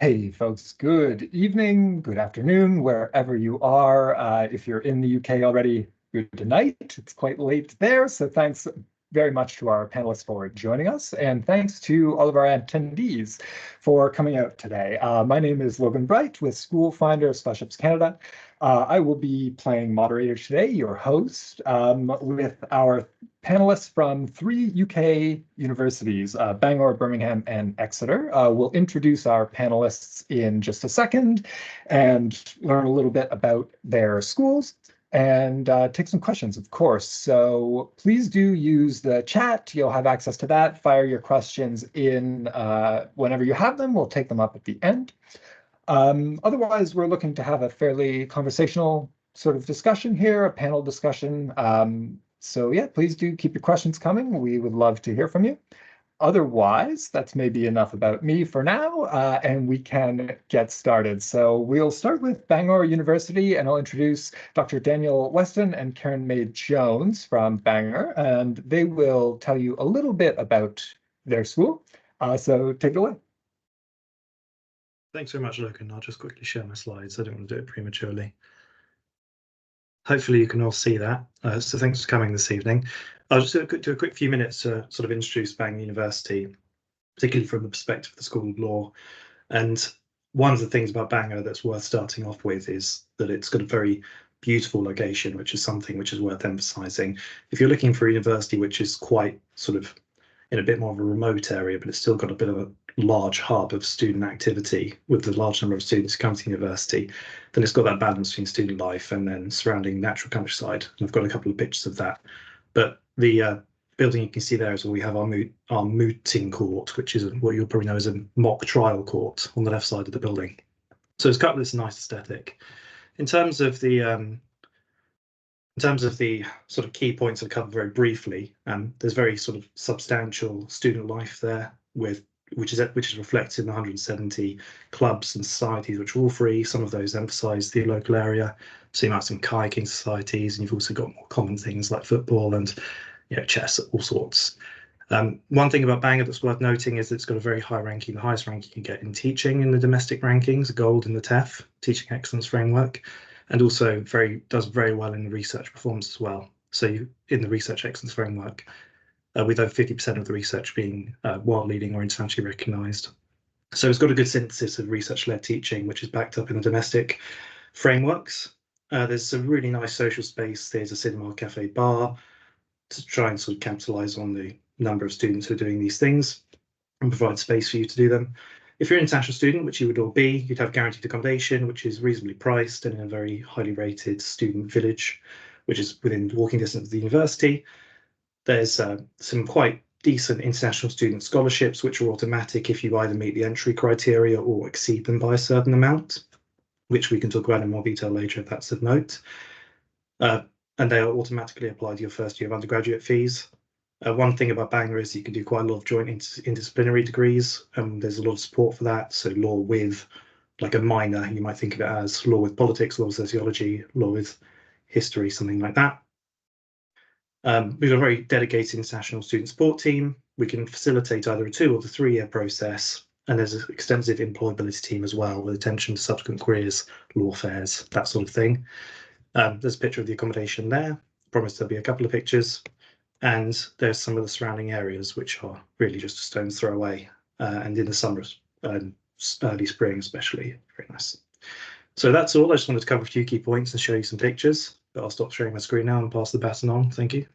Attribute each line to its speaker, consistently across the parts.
Speaker 1: Hey, folks, good evening, good afternoon, wherever you are. If you're in the UK already, good night. It's quite late there, so thanks very much to our panelists for joining us, and thanks to all of our attendees for coming out today. My name is Logan Bright with School Finder Scholarships Canada. I will be playing moderator today, your host, with our panelists from three UK universities, Bangor, Birmingham, and Exeter. We'll introduce our panelists in just a second and learn a little bit about their schools and take some questions, of course. So please do use the chat. You'll have access to that. Fire your questions in whenever you have them. We'll take them up at the end. Otherwise, we're looking to have a fairly conversational sort of discussion here, a panel discussion. So yeah, please do keep your questions coming. We would love to hear from you. Otherwise, that's maybe enough about me for now, and we can get started. So we'll start with Bangor University, and I'll introduce Dr. d.weston and Mai Jones from Bangor, and they will tell you a little bit about their school. So take it away.
Speaker 2: Thanks very much, Logan. I'll just quickly share my slides. I don't want to do it prematurely. Hopefully you can all see that. So thanks for coming this evening. I'll just do a quick few minutes to sort of introduce Bangor University, particularly from the perspective of the School of Law. And one of the things about Bangor that's worth starting off with is that it's got a very beautiful location, which is something which is worth emphasising. If you're looking for a university which is quite sort of in a bit more of a remote area, but it's still got a bit of a large hub of student activity with the large number of students who come to the university, then it's got that balance between student life and then surrounding natural countryside. And I've got a couple of pictures of that. But the building you can see there is where we have our mooting court, which is what you'll probably know as a mock trial court on the left side of the building. So it's got this nice aesthetic. In terms of the sort of key points I'll cover very briefly, there's very sort of substantial student life there, which is reflected in the 170 clubs and societies, which are all free. Some of those emphasise the local area. So you might have some kayaking societies, and you've also got more common things like football and chess, all sorts. One thing about Bangor that's worth noting is that it's got a very high ranking, the highest ranking you get in teaching in the domestic rankings, gold in the TEF, Teaching Excellence Framework, and also does very well in the research performance as well. So in the Research Excellence Framework, with over 50% of the research being world leading or internationally recognised. So it's got a good synthesis of research-led teaching, which is backed up in the domestic frameworks. There's some really nice social space. There's a cinema, cafe, bar to try and sort of capitalise on the number of students who are doing these things and provide space for you to do them. If you're an international student, which you would all be, you'd have guaranteed accommodation, which is reasonably priced and in a very highly rated student village, which is within walking distance of the university. There's some quite decent international student scholarships, which are automatic if you either meet the entry criteria or exceed them by a certain amount, which we can talk about in more detail later if that's of note. And they are automatically applied to your first year of undergraduate fees. One thing about Bangor is you can do quite a lot of joint interdisciplinary degrees. There's a lot of support for that. So law with like a minor, you might think of it as law with politics, law with sociology, law with history, something like that. We've got a very dedicated international student support team. We can facilitate either a 2 or the 3 year process. And there's an extensive employability team as well, with attention to subsequent careers, law fairs, that sort of thing. There's a picture of the accommodation there. I promise there'll be a couple of pictures. And there's some of the surrounding areas, which are really just a stone's throw away. And in the summer, early spring especially, very nice. So that's all. I just wanted to cover a few key points and show you some pictures. But I'll stop sharing my screen now and pass the baton on. Thank you.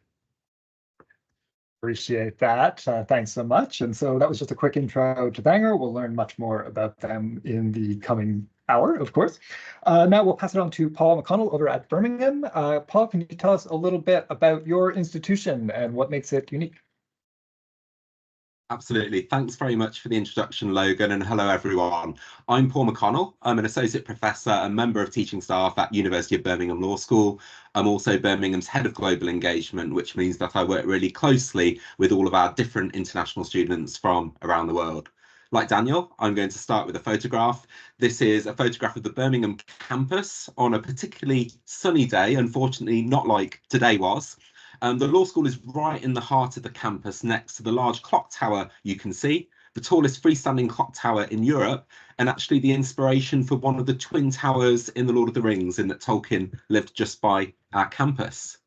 Speaker 1: Appreciate that. Thanks so much. And so that was just a quick intro to Bangor. We'll learn much more about them in the coming hour, of course. Now we'll pass it on to Paul McConnell over at Birmingham. Paul, can you tell us a little bit about your institution and what makes it unique?
Speaker 3: Absolutely. Thanks very much for the introduction, Logan, and hello, everyone. I'm Paul McConnell. I'm an associate professor and member of teaching staff at University of Birmingham Law School. I'm also Birmingham's head of global engagement, which means that I work really closely with all of our different international students from around the world. Like Daniel, I'm going to start with a photograph. This is a photograph of the Birmingham campus on a particularly sunny day, unfortunately not like today was. The law school is right in the heart of the campus next to the large clock tower you can see. the tallest freestanding clock tower in Europe, and actually the inspiration for one of the twin towers in The Lord of the Rings, in that Tolkien lived just by our campus.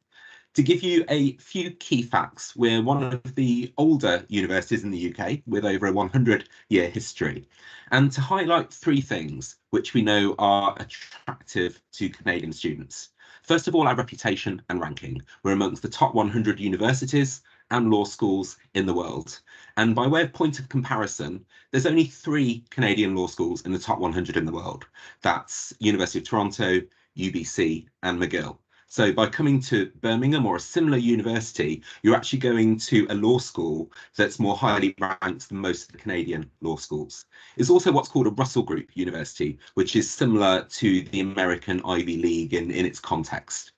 Speaker 3: To give you a few key facts, we're one of the older universities in the UK with over a 100-year history. And to highlight three things which we know are attractive to Canadian students. First of all, our reputation and ranking. We're amongst the top 100 universities and law schools in the world. And by way of point of comparison, there's only 3 Canadian law schools in the top 100 in the world. That's University of Toronto, UBC, and McGill. So by coming to Birmingham or a similar university, you're actually going to a law school that's more highly ranked than most of the Canadian law schools. It's also what's called a Russell Group university, which is similar to the American Ivy League in its context.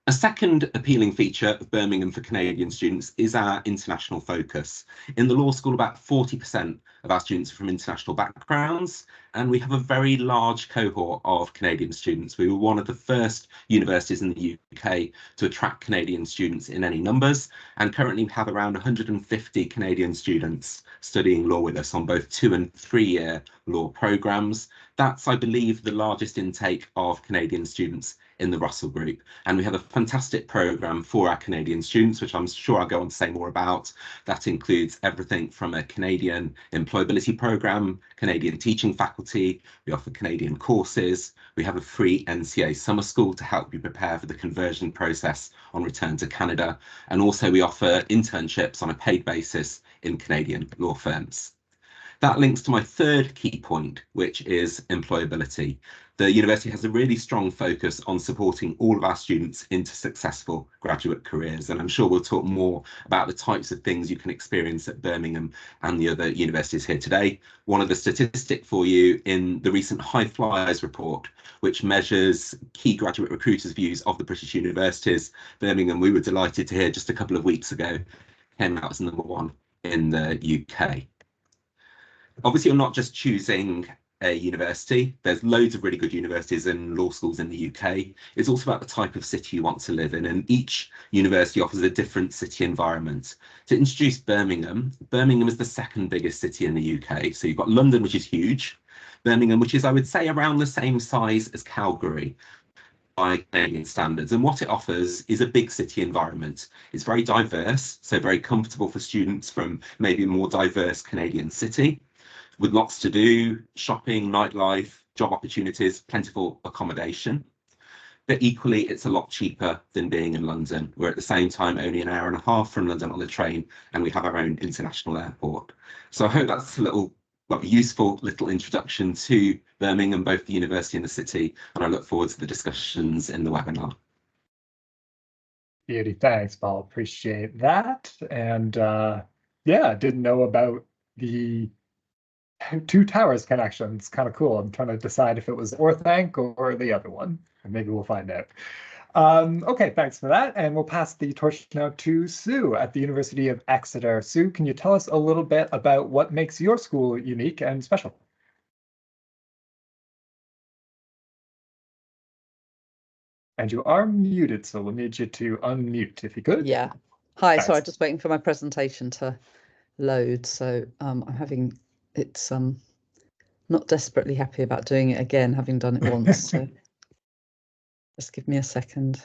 Speaker 3: A second appealing feature of Birmingham for Canadian students is our international focus. In the law school, about 40% of our students are from international backgrounds, and we have a very large cohort of Canadian students. We were one of the first universities in the UK to attract Canadian students in any numbers, and currently we have around 150 Canadian students studying law with us on both 2- and 3-year law programmes. That's, I believe, the largest intake of Canadian students in the Russell Group. And we have a fantastic programme for our Canadian students, which I'm sure I'll go on to say more about. That includes everything from a Canadian employability programme, Canadian teaching faculty, we offer Canadian courses, we have a free NCA summer school to help you prepare for the conversion process on return to Canada, and also we offer internships on a paid basis in Canadian law firms. That links to my third key point, which is employability. The university has a really strong focus on supporting all of our students into successful graduate careers, and I'm sure we'll talk more about the types of things you can experience at Birmingham and the other universities here today. One of the statistics for you in the recent High Flyers report, which measures key graduate recruiters' views of the British universities, Birmingham, we were delighted to hear just a couple of weeks ago, came out as #1 in the UK. Obviously, you're not just choosing a university. There's loads of really good universities and law schools in the UK. It's also about the type of city you want to live in, and each university offers a different city environment. To introduce Birmingham, Birmingham is the second biggest city in the UK. So you've got London, which is huge. Birmingham, which is, I would say, around the same size as Calgary by Canadian standards. And what it offers is a big city environment. It's very diverse, so very comfortable for students from maybe a more diverse Canadian city, with lots to do, shopping, nightlife, job opportunities, plentiful accommodation. But equally, it's a lot cheaper than being in London. We're at the same time only an hour and a half from London on the train, and we have our own international airport. So I hope that's a little, useful little introduction to Birmingham, both the university and the city, and I look forward to the discussions in the webinar.
Speaker 1: Beauty, thanks, Paul. Appreciate that. And yeah, didn't know about the Two Towers connection. It's kind of cool. I'm trying to decide if it was Orthanc or the other one, and maybe we'll find out. Okay, thanks for that. And we'll pass the torch now to Sue at the University of Exeter. Sue, can you tell us a little bit about what makes your school unique and special? And you are muted, so we'll need you to unmute if you could.
Speaker 4: Yeah. Hi,
Speaker 1: Thanks.
Speaker 4: sorry, just waiting for my presentation to load. So I'm having, it's not desperately happy about doing it again, having done it once. So just give me a second.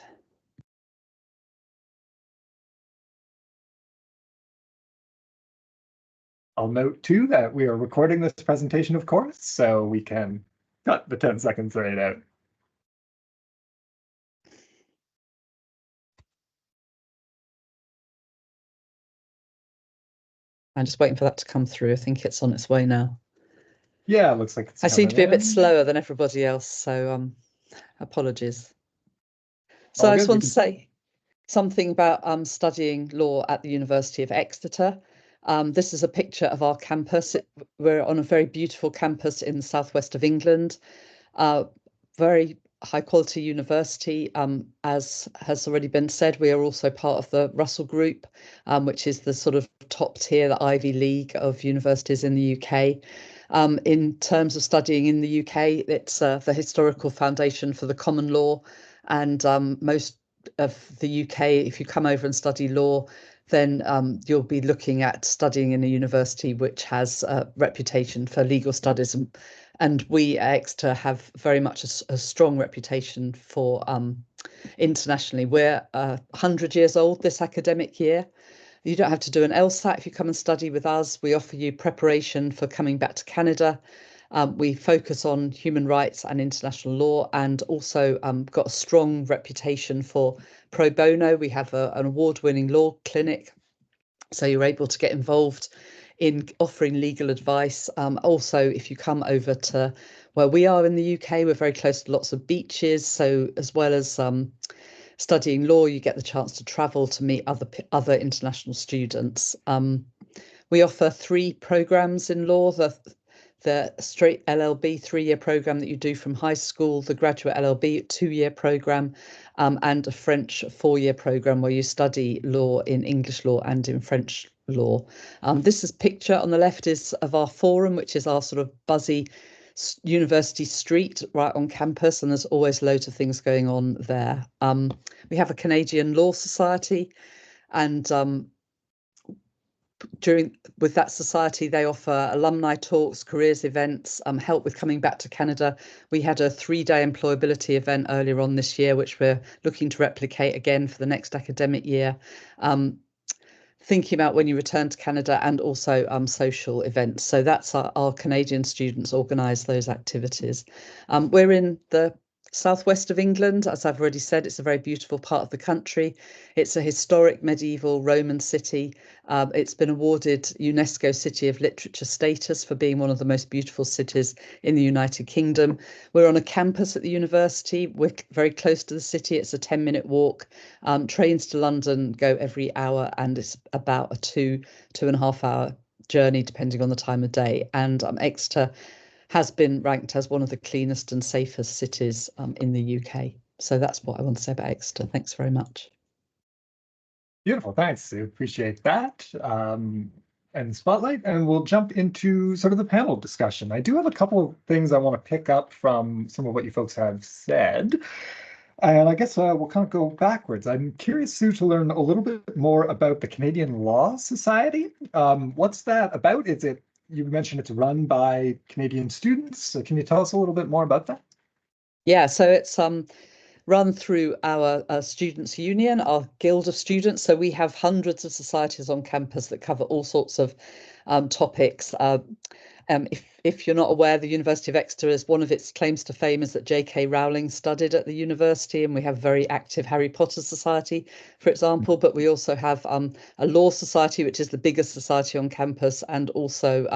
Speaker 1: I'll note too that we are recording this presentation, of course, so we can cut the 10 seconds right out.
Speaker 4: I'm just waiting for that to come through. I think it's on its way now.
Speaker 1: Yeah, it looks like it's
Speaker 4: I seem to be a bit
Speaker 1: in.
Speaker 4: slower than everybody else, so apologies. So
Speaker 1: All
Speaker 4: I just
Speaker 1: good,
Speaker 4: want to say something about studying law at the University of Exeter. This is a picture of our campus. We're on a very beautiful campus in the southwest of England. Very high quality university. As has already been said, we are also part of the Russell Group, which is the sort of top tier, the Ivy League of universities in the UK. In terms of studying in the UK, it's the historical foundation for the common law, and most of the UK, if you come over and study law, then you'll be looking at studying in a university which has a reputation for legal studies. And we at Exeter have very much a strong reputation for internationally. We're 100 years old this academic year. You don't have to do an LSAT if you come and study with us. We offer you preparation for coming back to Canada. We focus on human rights and international law, and also got a strong reputation for pro bono. We have an award-winning law clinic, so you're able to get involved in offering legal advice. Also, if you come over to where we are in the UK, we're very close to lots of beaches. So as well as studying law, you get the chance to travel to meet other international students. We offer 3 programs in law: the straight LLB 3-year program that you do from high school, the graduate LLB 2-year program, and a French 4-year program where you study law in English law and in French law. This picture on the left is of our forum, which is our sort of buzzy university street right on campus, and there's always loads of things going on there. We have a Canadian Law Society, and with that society, they offer alumni talks, careers events, help with coming back to Canada. We had a 3-day employability event earlier on this year, which we're looking to replicate again for the next academic year. Thinking about when you return to Canada, and also social events. So that's our Canadian students organise those activities. We're in the southwest of England. As I've already said, it's a very beautiful part of the country. It's a historic medieval Roman city. It's been awarded UNESCO City of Literature status for being one of the most beautiful cities in the United Kingdom. We're on a campus at the university. We're very close to the city. It's a 10-minute walk. Trains to London go every hour, and it's about a 2.5 hour journey depending on the time of day. And Exeter has been ranked as one of the cleanest and safest cities in the UK. So that's what I want to say about Exeter. Thanks very much.
Speaker 1: Beautiful, thanks. I appreciate that. And Spotlight, and we'll jump into sort of the panel discussion. I do have a couple of things I want to pick up from some of what you folks have said. And I guess we'll kind of go backwards. I'm curious, Sue, to learn a little bit more about the Canadian Law Society. What's that about? You mentioned it's run by Canadian students. So can you tell us a little bit more about that?
Speaker 4: Yeah, so it's run through our students' union, our guild of students. So we have hundreds of societies on campus that cover all sorts of topics. If you're not aware, the University of Exeter is one of its claims to fame is that J.K. Rowling studied at the university, and we have very active Harry Potter Society, for example. But we also have a law society, which is the biggest society on campus, and also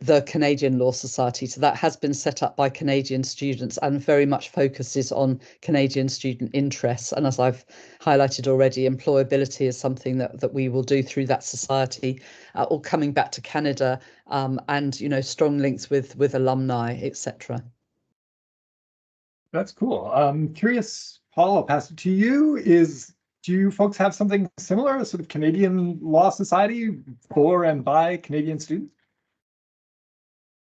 Speaker 4: the Canadian Law Society. So that has been set up by Canadian students and very much focuses on Canadian student interests. And as I've highlighted already, employability is something that we will do through that society, or coming back to Canada, and strong links with alumni, etc.
Speaker 1: That's cool. Curious, Paul, I'll pass it to you. Do you folks have something similar, a sort of Canadian Law Society for and by Canadian students?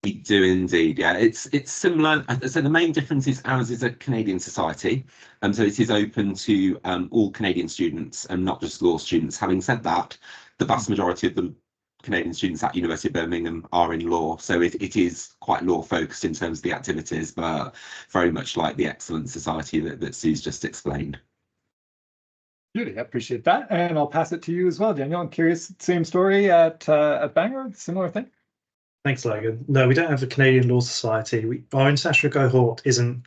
Speaker 3: We do indeed, yeah. It's similar. So the main difference is ours is a Canadian society, so it is open to all Canadian students and not just law students. Having said that, the vast majority of the Canadian students at University of Birmingham are in law, so it is quite law focused in terms of the activities, but very much like the Excellent Society that Sue's just explained.
Speaker 1: Beauty, I appreciate that, and I'll pass it to you as well, Daniel. I'm curious, same story at Bangor, similar thing?
Speaker 2: Thanks, Logan. No, we don't have a Canadian Law Society. Our international cohort isn't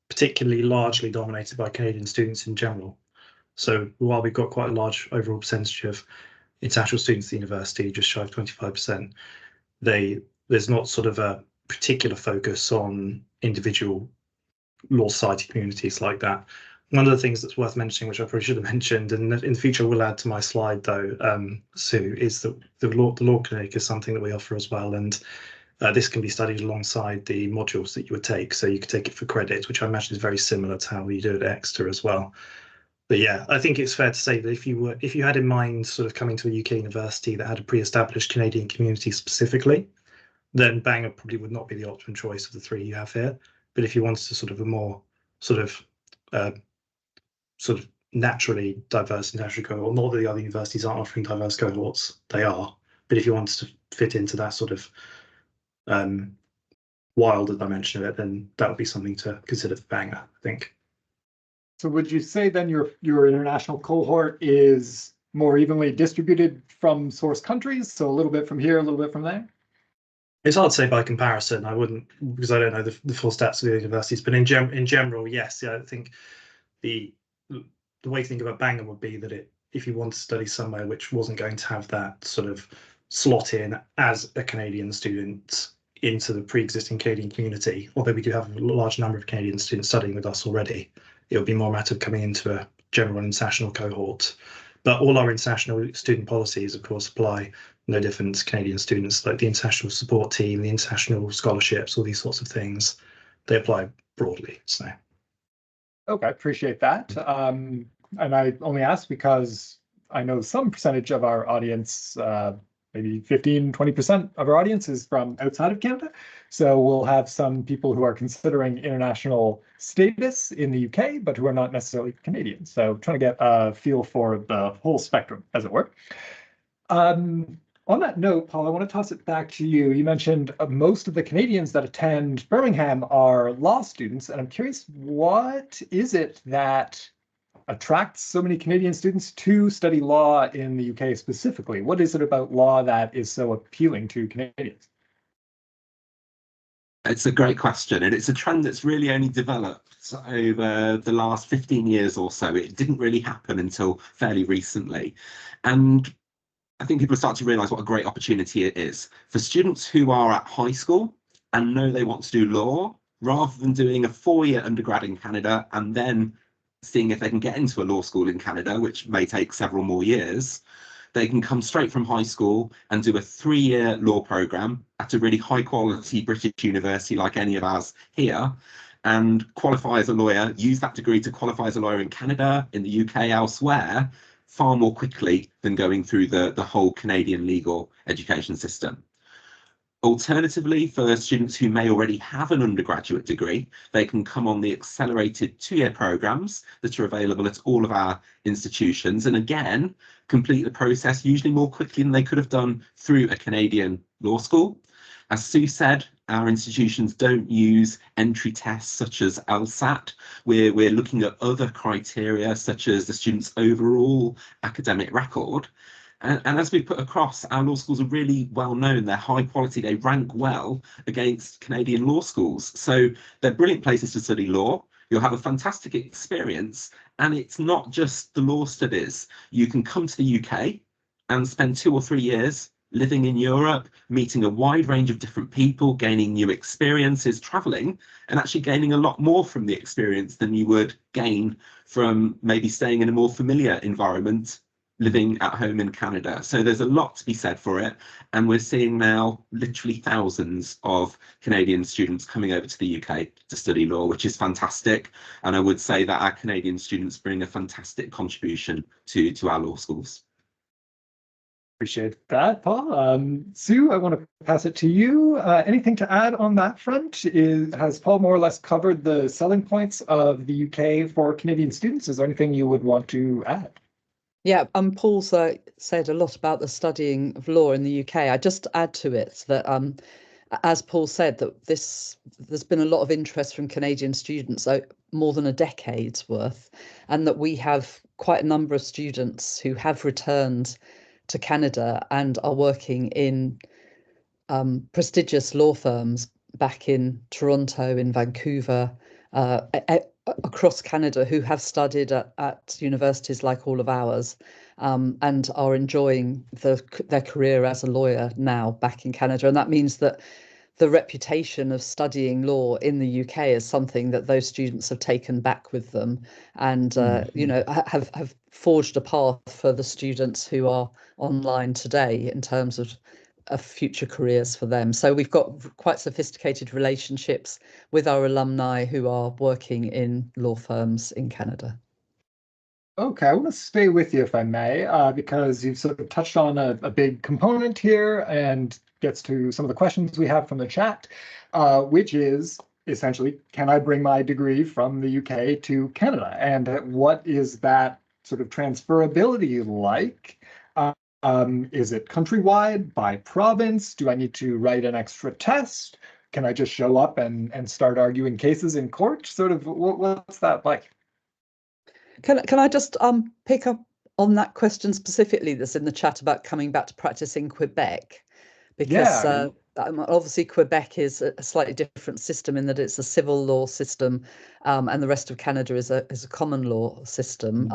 Speaker 2: particularly largely dominated by Canadian students in general. So while we've got quite a large overall percentage of international students at the university, just shy of 25%, there's not sort of a particular focus on individual law society communities like that. One of the things that's worth mentioning, which I probably should have mentioned, and in the future will add to my slide though, Sue, is that the law clinic is something that we offer as well, and this can be studied alongside the modules that you would take. So you could take it for credit, which I imagine is very similar to how we do it at Exeter as well. But yeah, I think it's fair to say that if you had in mind sort of coming to a UK university that had a pre-established Canadian community specifically, then Bangor probably would not be the optimum choice of the 3 you have here. But if you wanted to sort of a more sort of naturally diverse international cohort. Not that the other universities aren't offering diverse cohorts, they are. But if you wanted to fit into that sort of wilder dimension of it, then that would be something to consider for Bangor, I think.
Speaker 1: So would you say then your international cohort is more evenly distributed from source countries? So a little bit from here, a little bit from there?
Speaker 2: It's hard to say by comparison. I wouldn't, because I don't know the full stats of the universities. But in general, yes. Yeah, I think the way to think about Bangor would be that if you want to study somewhere which wasn't going to have that sort of slot in as a Canadian student into the pre-existing Canadian community, although we do have a large number of Canadian students studying with us already, it would be more a matter of coming into a general international cohort. But all our international student policies, of course, apply no different to Canadian students, like the international support team, the international scholarships, all these sorts of things. They apply broadly. So,
Speaker 1: okay, appreciate that. And I only ask because I know some percentage of our audience, maybe 15, 20% of our audience is from outside of Canada. So we'll have some people who are considering international status in the UK, but who are not necessarily Canadian. So trying to get a feel for the whole spectrum, as it were. On that note, Paul, I want to toss it back to you. You mentioned most of the Canadians that attend Birmingham are law students, and I'm curious, what is it that attracts so many Canadian students to study law in the UK specifically? What is it about law that is so appealing to Canadians?
Speaker 3: It's a great question, and it's a trend that's really only developed over the last 15 years or so. It didn't really happen until fairly recently. And I think people start to realise what a great opportunity it is for students who are at high school and know they want to do law, rather than doing a 4-year undergrad in Canada and then seeing if they can get into a law school in Canada, which may take several more years. They can come straight from high school and do a 3-year law programme at a really high quality British university like any of ours here, and qualify as a lawyer, use that degree to qualify as a lawyer in Canada, in the UK, elsewhere, far more quickly than going through the whole Canadian legal education system. Alternatively, for students who may already have an undergraduate degree, they can come on the accelerated 2-year programmes that are available at all of our institutions, and again, complete the process usually more quickly than they could have done through a Canadian law school. As Sue said, our institutions don't use entry tests such as LSAT. We're looking at other criteria such as the student's overall academic record. And as we put across, our law schools are really well known. They're high quality. They rank well against Canadian law schools. So they're brilliant places to study law. You'll have a fantastic experience. And it's not just the law studies. You can come to the UK and spend 2 or 3 years living in Europe, meeting a wide range of different people, gaining new experiences, traveling, and actually gaining a lot more from the experience than you would gain from maybe staying in a more familiar environment, living at home in Canada. So there's a lot to be said for it. And we're seeing now literally thousands of Canadian students coming over to the UK to study law, which is fantastic. And I would say that our Canadian students bring a fantastic contribution to our law schools.
Speaker 1: Appreciate that, Paul. Sue, I want to pass it to you. Anything to add on that front? Has Paul more or less covered the selling points of the UK for Canadian students? Is there anything you would want to add?
Speaker 4: Yeah, Paul said a lot about the studying of law in the UK. I just add to it that, as Paul said, that there's been a lot of interest from Canadian students, more than a decade's worth, and that we have quite a number of students who have returned to Canada and are working in prestigious law firms back in Toronto, in Vancouver, across Canada, who have studied at universities like all of ours, and are enjoying their career as a lawyer now back in Canada. And that means that the reputation of studying law in the UK is something that those students have taken back with them, and have forged a path for the students who are online today in terms of future careers for them. So we've got quite sophisticated relationships with our alumni who are working in law firms in Canada.
Speaker 1: Okay, I want to stay with you if I may, because you've sort of touched on a big component here and gets to some of the questions we have from the chat, which is essentially, can I bring my degree from the UK to Canada? And what is that sort of transferability like? Is it countrywide, by province? Do I need to write an extra test? Can I just show up and start arguing cases in court? Sort of, what's that like?
Speaker 4: Can I just pick up on that question specifically that's in the chat about coming back to practice in Quebec? Because
Speaker 1: Yeah.
Speaker 4: obviously Quebec is a slightly different system in that it's a civil law system, and the rest of Canada is a common law system.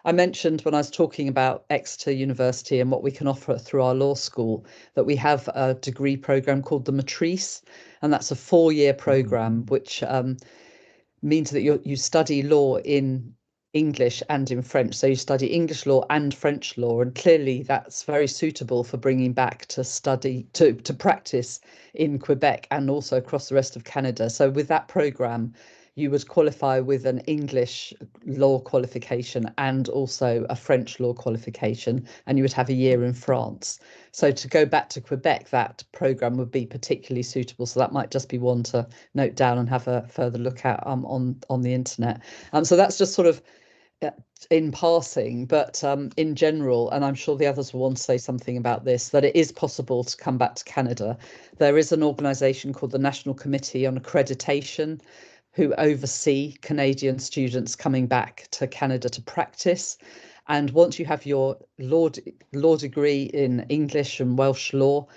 Speaker 4: I mentioned when I was talking about Exeter University and what we can offer through our law school that we have a degree program called the Matrice, and that's a 4-year program which means that you study law in English and in French. So you study English law and French law, and clearly that's very suitable for bringing back to study, to practice in Quebec and also across the rest of Canada. So with that program, you would qualify with an English law qualification and also a French law qualification, and you would have a year in France. So to go back to Quebec, that program would be particularly suitable. So that might just be one to note down and have a further look at on the internet. So that's just sort of in passing, but in general, and I'm sure the others will want to say something about this, that it is possible to come back to Canada. There is an organisation called the National Committee on Accreditation who oversee Canadian students coming back to Canada to practice. And once you have your law degree in English and Welsh law,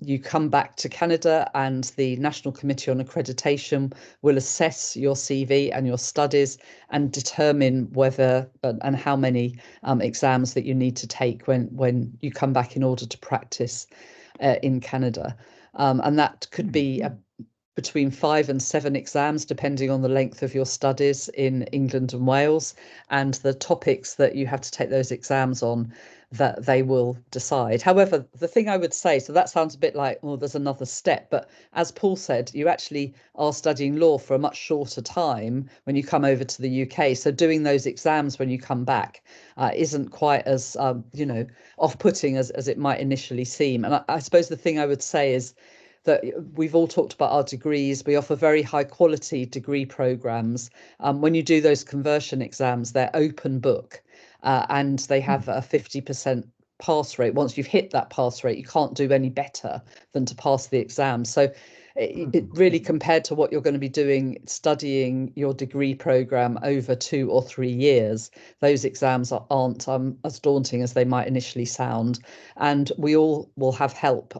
Speaker 4: you come back to Canada and the National Committee on Accreditation will assess your CV and your studies and determine whether and how many exams that you need to take when you come back in order to practice in Canada. And that could be between 5 and 7 exams, depending on the length of your studies in England and Wales, and the topics that you have to take those exams on that they will decide. However, the thing I would say, so that sounds a bit like, oh, there's another step, but as Paul said, you actually are studying law for a much shorter time when you come over to the UK. So doing those exams when you come back isn't quite as, off-putting as it might initially seem. And I suppose the thing I would say is, that we've all talked about our degrees. We offer very high quality degree programs. When you do those conversion exams, they're open book and they have a 50% pass rate. Once you've hit that pass rate, you can't do any better than to pass the exam. So it really, compared to what you're going to be doing, studying your degree program over 2 or 3 years, those exams aren't as daunting as they might initially sound. And we all will have help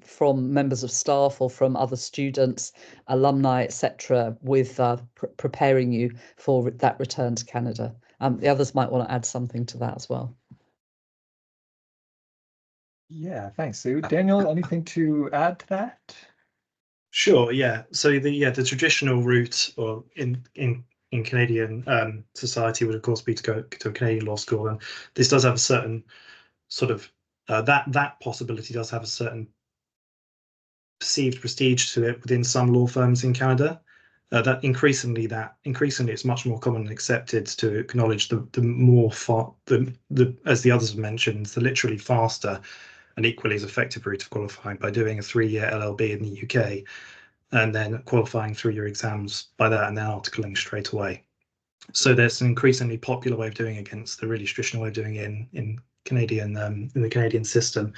Speaker 4: from members of staff or from other students, alumni, etc., with preparing you for that return to Canada. The others might want to add something to that as well.
Speaker 1: Yeah, thanks, Sue. Daniel, anything to add to that?
Speaker 2: Sure, yeah. So the traditional route or in Canadian society would of course be to go to a Canadian law school, and this does have a certain sort of that possibility does have a certain perceived prestige to it within some law firms in Canada. That increasingly it's much more common and accepted to acknowledge the as the others have mentioned, the literally faster and equally as effective route of qualifying by doing a 3-year LLB in the UK and then qualifying through your exams by that and then articling straight away. So there's an increasingly popular way of doing it against the really traditional way of doing it in the Canadian system.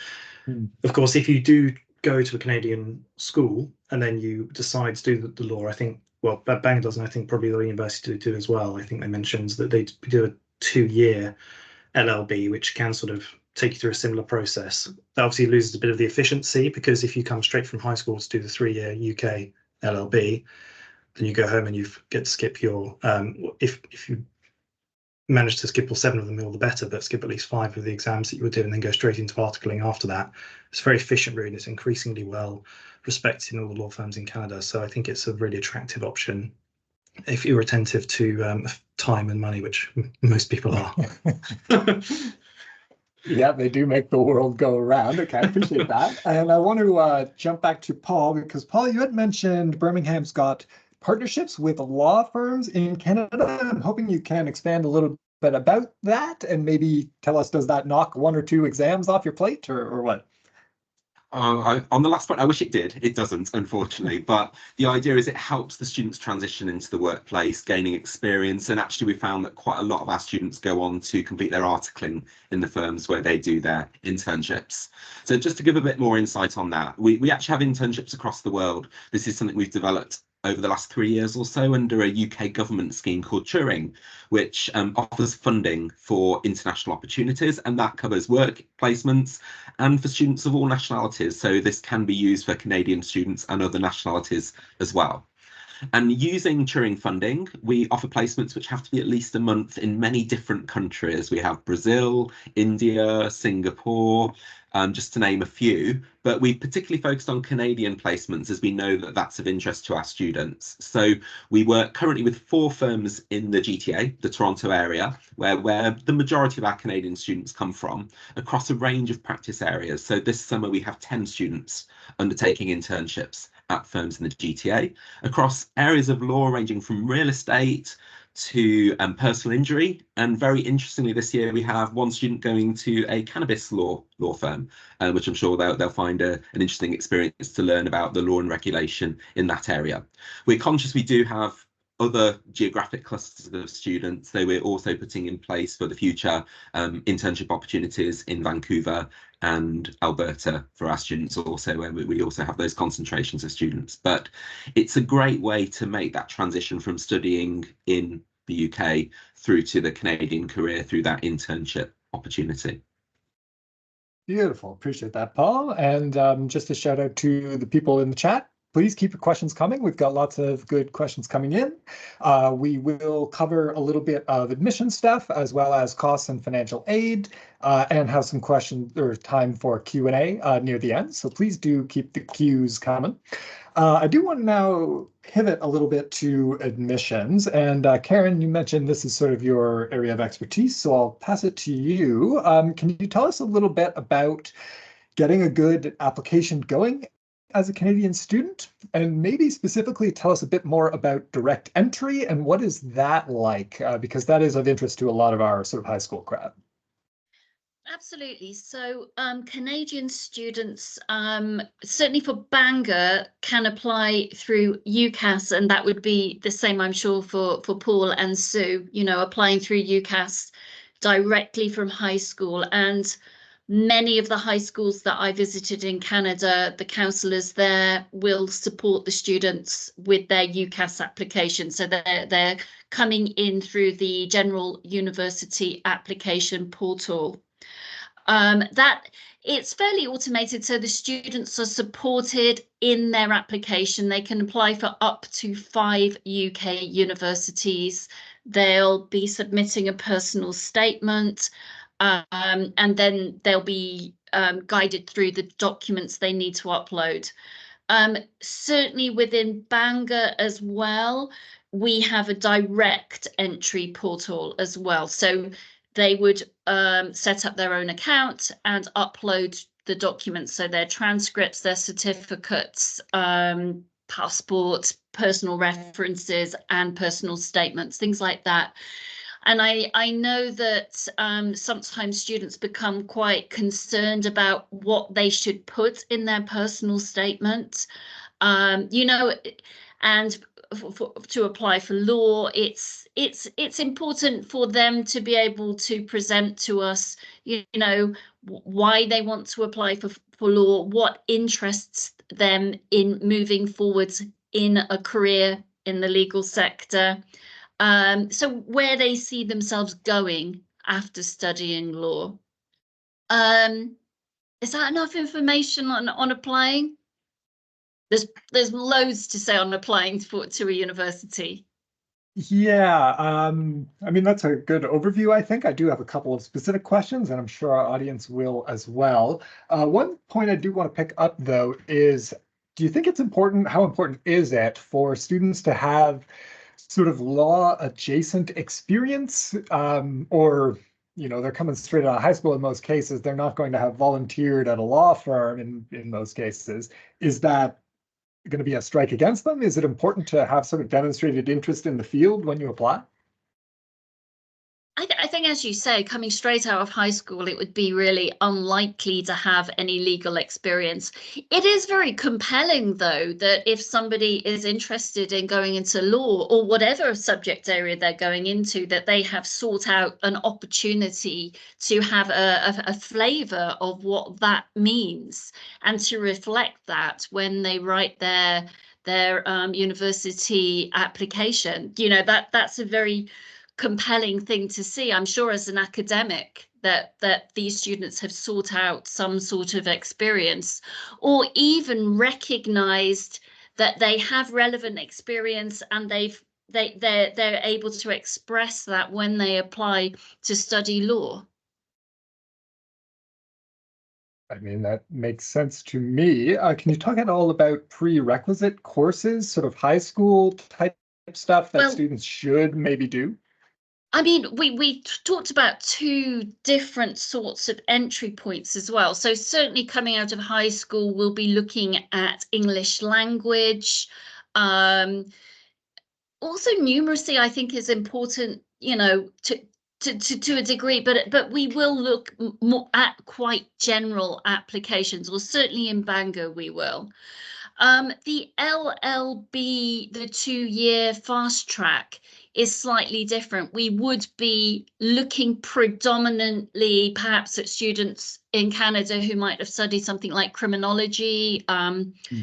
Speaker 2: Of course, if you do go to a Canadian school and then you decide to do the law, I think, well, Bangor does, and I think probably the university do as well. I think they mentioned that they do a 2-year LLB, which can sort of take you through a similar process. That obviously loses a bit of the efficiency, because if you come straight from high school to do the 3-year UK LLB, then you go home and you get to skip your if you manage to skip all 7 of them, all the better, but skip at least 5 of the exams that you would do and then go straight into articling after that. It's a very efficient route. It's increasingly well respected in all the law firms in Canada, so I think it's a really attractive option if you're attentive to time and money, which most people are.
Speaker 1: Yeah, they do make the world go around. Okay, I appreciate that. And I want to jump back to Paul, because Paul, you had mentioned Birmingham's got partnerships with law firms in Canada. I'm hoping you can expand a little bit about that and maybe tell us, does that knock 1 or 2 exams off your plate or what?
Speaker 3: On the last point, I wish it did. It doesn't, unfortunately. But the idea is it helps the students transition into the workplace, gaining experience. And actually, we found that quite a lot of our students go on to complete their articling in the firms where they do their internships. So just to give a bit more insight on that, we actually have internships across the world. This is something we've developed over the last 3 years or so under a UK government scheme called Turing, which offers funding for international opportunities, and that covers work placements and for students of all nationalities. So this can be used for Canadian students and other nationalities as well. And using Turing funding, we offer placements which have to be at least a month in many different countries. We have Brazil, India, Singapore, just to name a few. But we particularly focused on Canadian placements as we know that that's of interest to our students. So we work currently with 4 firms in the GTA, the Toronto area, where the majority of our Canadian students come from, across a range of practice areas. So this summer we have 10 students undertaking internships at firms in the GTA across areas of law ranging from real estate to personal injury. And very interestingly, this year we have 1 student going to a cannabis law firm, which I'm sure they'll find an interesting experience to learn about the law and regulation in that area. We're conscious we do have other geographic clusters of students, so we're also putting in place for the future internship opportunities in Vancouver and Alberta for our students also, where we also have those concentrations of students. But it's a great way to make that transition from studying in the UK through to the Canadian career through that internship opportunity.
Speaker 1: Beautiful. Appreciate that, Paul. And just a shout out to the people in the chat. Please keep your questions coming. We've got lots of good questions coming in. We will cover a little bit of admission stuff as well as costs and financial aid, and have some questions or time for Q&A near the end. So please do keep the cues coming. I do want to now pivot a little bit to admissions. And Karen, you mentioned this is sort of your area of expertise, so I'll pass it to you. Can you tell us a little bit about getting a good application going as a Canadian student, and maybe specifically tell us a bit more about direct entry and what is that like, because that is of interest to a lot of our sort of high school crowd.
Speaker 5: Absolutely. So Canadian students, certainly for Bangor, can apply through UCAS, and that would be the same, I'm sure, for Paul and Sue, you know, applying through UCAS directly from high school. And many of the high schools that I visited in Canada, the counsellors there will support the students with their UCAS application. So they're coming in through the General University application portal. That it's fairly automated, so the students are supported in their application. They can apply for up to 5 UK universities. They'll be submitting a personal statement, and then they'll be guided through the documents they need to upload. Certainly within Bangor as well, we have a direct entry portal as well. So they would set up their own account and upload the documents, so their transcripts, their certificates, passports, personal references and personal statements, things like that. And I know that sometimes students become quite concerned about what they should put in their personal statement, you know, and to apply for law, it's important for them to be able to present to us, you know, why they want to apply for law, what interests them in moving forwards in a career in the legal sector. So where they see themselves going after studying law. Is that enough information on applying? There's loads to say on applying to a university.
Speaker 1: Yeah, I mean, that's a good overview, I think. I do have a couple of specific questions, and I'm sure our audience will as well. One point I do want to pick up, though, is do you think it's important, how important is it for students to have sort of law adjacent experience, or, you know, they're coming straight out of high school in most cases, they're not going to have volunteered at a law firm in most cases. Is that going to be a strike against them? Is it important to have sort of demonstrated interest in the field when you apply?
Speaker 5: I think think, as you say, coming straight out of high school, it would be really unlikely to have any legal experience. It is very compelling, though, that if somebody is interested in going into law or whatever subject area they're going into, that they have sought out an opportunity to have a flavour of what that means and to reflect that when they write their university application. You know, that's a very compelling thing to see. I'm sure as an academic that these students have sought out some sort of experience, or even recognized that they have relevant experience and they're able to express that when they apply to study law.
Speaker 1: I mean, that makes sense to me. Can you talk at all about prerequisite courses, sort of high school type stuff that students should maybe do?
Speaker 5: I mean, we talked about two different sorts of entry points as well. So certainly coming out of high school, we'll be looking at English language. Also numeracy, I think, is important, you know, to a degree, but we will look more at quite general applications, or certainly in Bangor we will. The LLB, the 2-year fast track, is slightly different. We would be looking predominantly perhaps at students in Canada who might have studied something like criminology,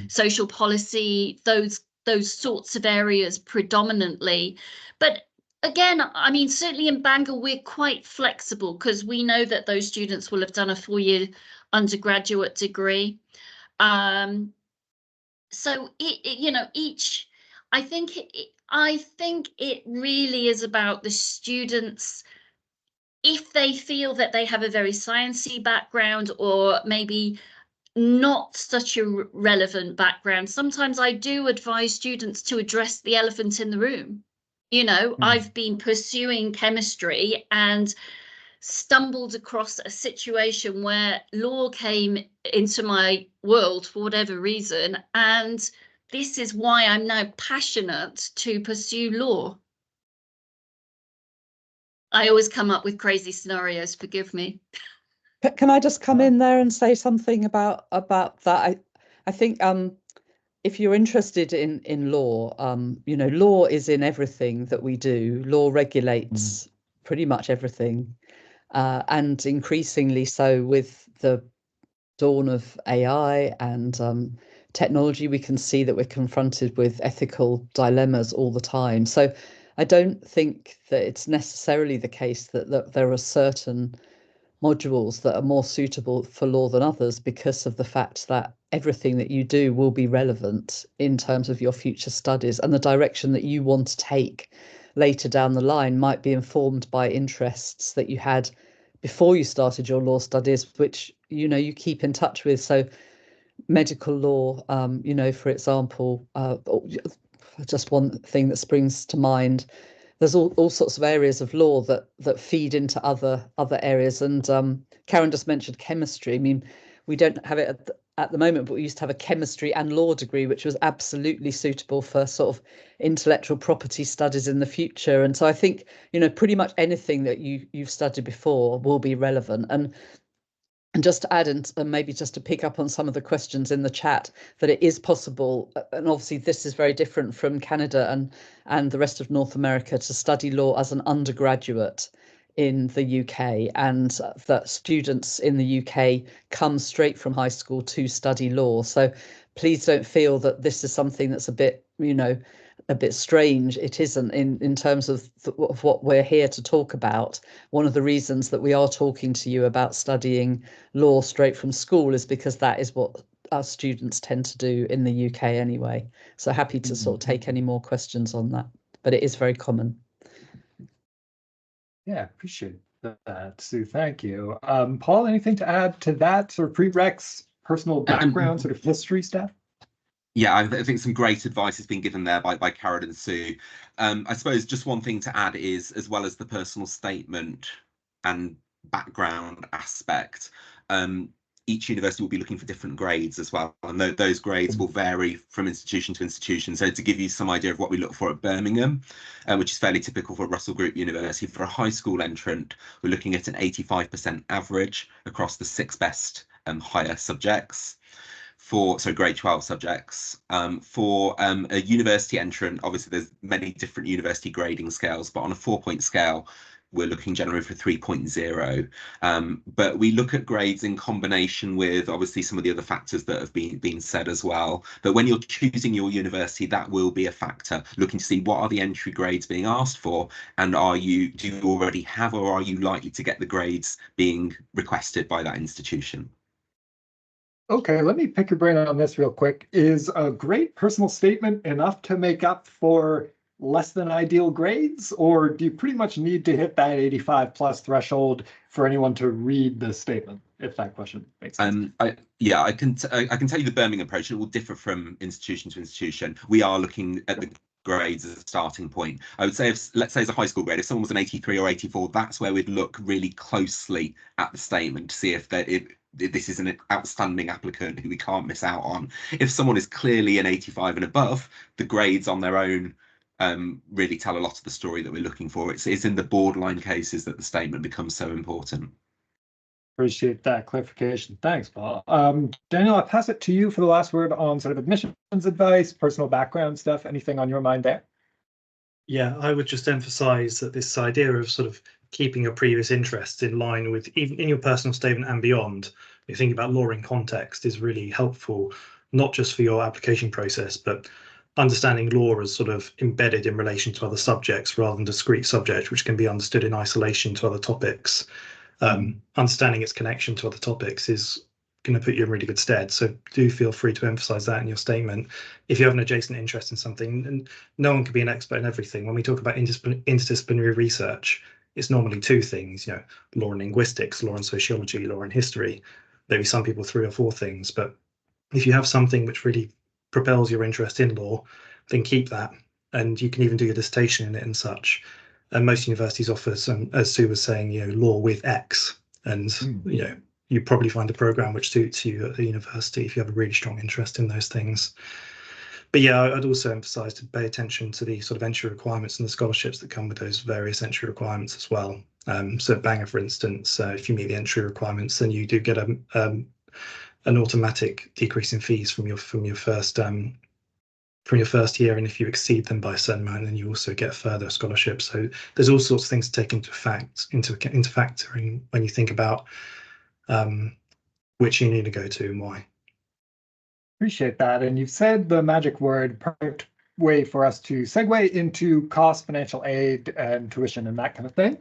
Speaker 5: social policy, those sorts of areas predominantly. But again, I mean, certainly in Bangor, we're quite flexible because we know that those students will have done a 4-year undergraduate degree. So you know, I think it really is about the students. If they feel that they have a very sciencey background, or maybe not such a relevant background, sometimes I do advise students to address the elephant in the room. You know, I've been pursuing chemistry and stumbled across a situation where law came into my world for whatever reason, and this is why I'm now passionate to pursue law. I always come up with crazy scenarios, forgive me.
Speaker 4: Can I just come in there and say something about that? I think if you're interested in law, you know, law is in everything that we do. Law regulates pretty much everything. And increasingly so with the dawn of AI and technology, we can see that we're confronted with ethical dilemmas all the time. So I don't think that it's necessarily the case that there are certain modules that are more suitable for law than others, because of the fact that everything that you do will be relevant in terms of your future studies, and the direction that you want to take later down the line might be informed by interests that you had before you started your law studies, which, you know, you keep in touch with. So medical law, you know, for example, just one thing that springs to mind, there's all sorts of areas of law that feed into other areas. And Karen just mentioned chemistry. I mean, we don't have it at the moment, but we used to have a chemistry and law degree, which was absolutely suitable for sort of intellectual property studies in the future. And so I think, you know, pretty much anything that you've studied before will be relevant. And just to add, and maybe just to pick up on some of the questions in the chat, that it is possible, and obviously this is very different from Canada and the rest of North America, to study law as an undergraduate in the UK, and that students in the UK come straight from high school to study law. So please don't feel that this is something that's a bit, you know, a bit strange. It isn't, in terms of what we're here to talk about. One of the reasons that we are talking to you about studying law straight from school is because that is what our students tend to do in the UK anyway. So happy to sort of take any more questions on that, but it is very common.
Speaker 1: Yeah, appreciate that, Sue. Thank you. Paul, anything to add to that sort of prereqs, personal background, sort of history stuff?
Speaker 3: Yeah, I think some great advice has been given there by Karen and Sue. I suppose just one thing to add is, as well as the personal statement and background aspect, each university will be looking for different grades as well, and those grades will vary from institution to institution. So to give you some idea of what we look for at Birmingham, which is fairly typical for Russell Group University, for a high school entrant, we're looking at an 85% average across the 6 best higher subjects. So grade 12 subjects. For a university entrant, obviously there's many different university grading scales, but on a 4-point scale, we're looking generally for 3.0. But we look at grades in combination with obviously some of the other factors that have been said as well. But when you're choosing your university, that will be a factor, looking to see what are the entry grades being asked for, and do you already have, or are you likely to get the grades being requested by that institution?
Speaker 1: Okay, let me pick your brain on this real quick. Is a great personal statement enough to make up for less than ideal grades, or do you pretty much need to hit that 85 plus threshold for anyone to read the statement, if that question makes sense?
Speaker 3: I can tell you the Birmingham approach. It will differ from institution to institution. We are looking at the grades as a starting point. I would say, let's say as a high school grade, if someone was an 83 or 84, that's where we'd look really closely at the statement to see if this is an outstanding applicant who we can't miss out on. If someone is clearly an 85 and above, the grades on their own really tell a lot of the story that we're looking for. It's in the borderline cases that the statement becomes so important.
Speaker 1: Appreciate that clarification. Thanks, Paul. Daniel, I'll pass it to you for the last word on sort of admissions advice, personal background stuff. Anything on your mind there?
Speaker 2: Yeah, I would just emphasize that this idea of sort of keeping your previous interests in line with, even in your personal statement and beyond, you think about law in context is really helpful, not just for your application process, but understanding law as sort of embedded in relation to other subjects rather than discrete subjects, which can be understood in isolation to other topics. Understanding its connection to other topics is going to put you in really good stead. So do feel free to emphasize that in your statement. If you have an adjacent interest in something, and no one can be an expert in everything. When we talk about interdisciplinary research, it's normally 2 things, law and linguistics, law and sociology, law and history, maybe some people 3 or 4 things. But if you have something which really propels your interest in law, then keep that, and you can even do your dissertation in it and such. And most universities offer some, as Sue was saying, law with X, and you probably find a program which suits you at the university if you have a really strong interest in those things. But yeah, I'd also emphasize to pay attention to the sort of entry requirements and the scholarships that come with those various entry requirements as well. So at Bangor, for instance, if you meet the entry requirements, then you do get an automatic decrease in fees from your first year, and if you exceed them by a certain amount, then you also get further scholarships. So there's all sorts of things to take into factoring when you think about which uni to go to and why.
Speaker 1: Appreciate that. And you've said the magic word, perfect way for us to segue into cost, financial aid, and tuition and that kind of thing.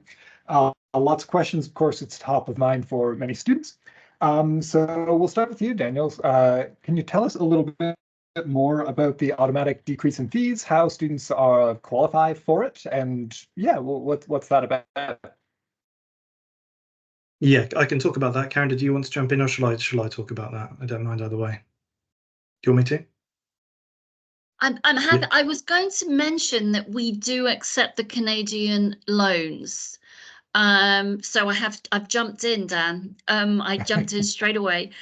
Speaker 1: Lots of questions, of course, it's top of mind for many students. So we'll start with you, Daniel. Can you tell us a little bit more about the automatic decrease in fees, how students are qualify for it, and what's that about?
Speaker 2: Yeah, I can talk about that. Karen, did you want to jump in, or shall I talk about that? I don't mind either way. Do you want me to?
Speaker 5: I'm happy. Yeah. I was going to mention that we do accept the Canadian loans. So I've jumped in, Dan. I jumped in straight away.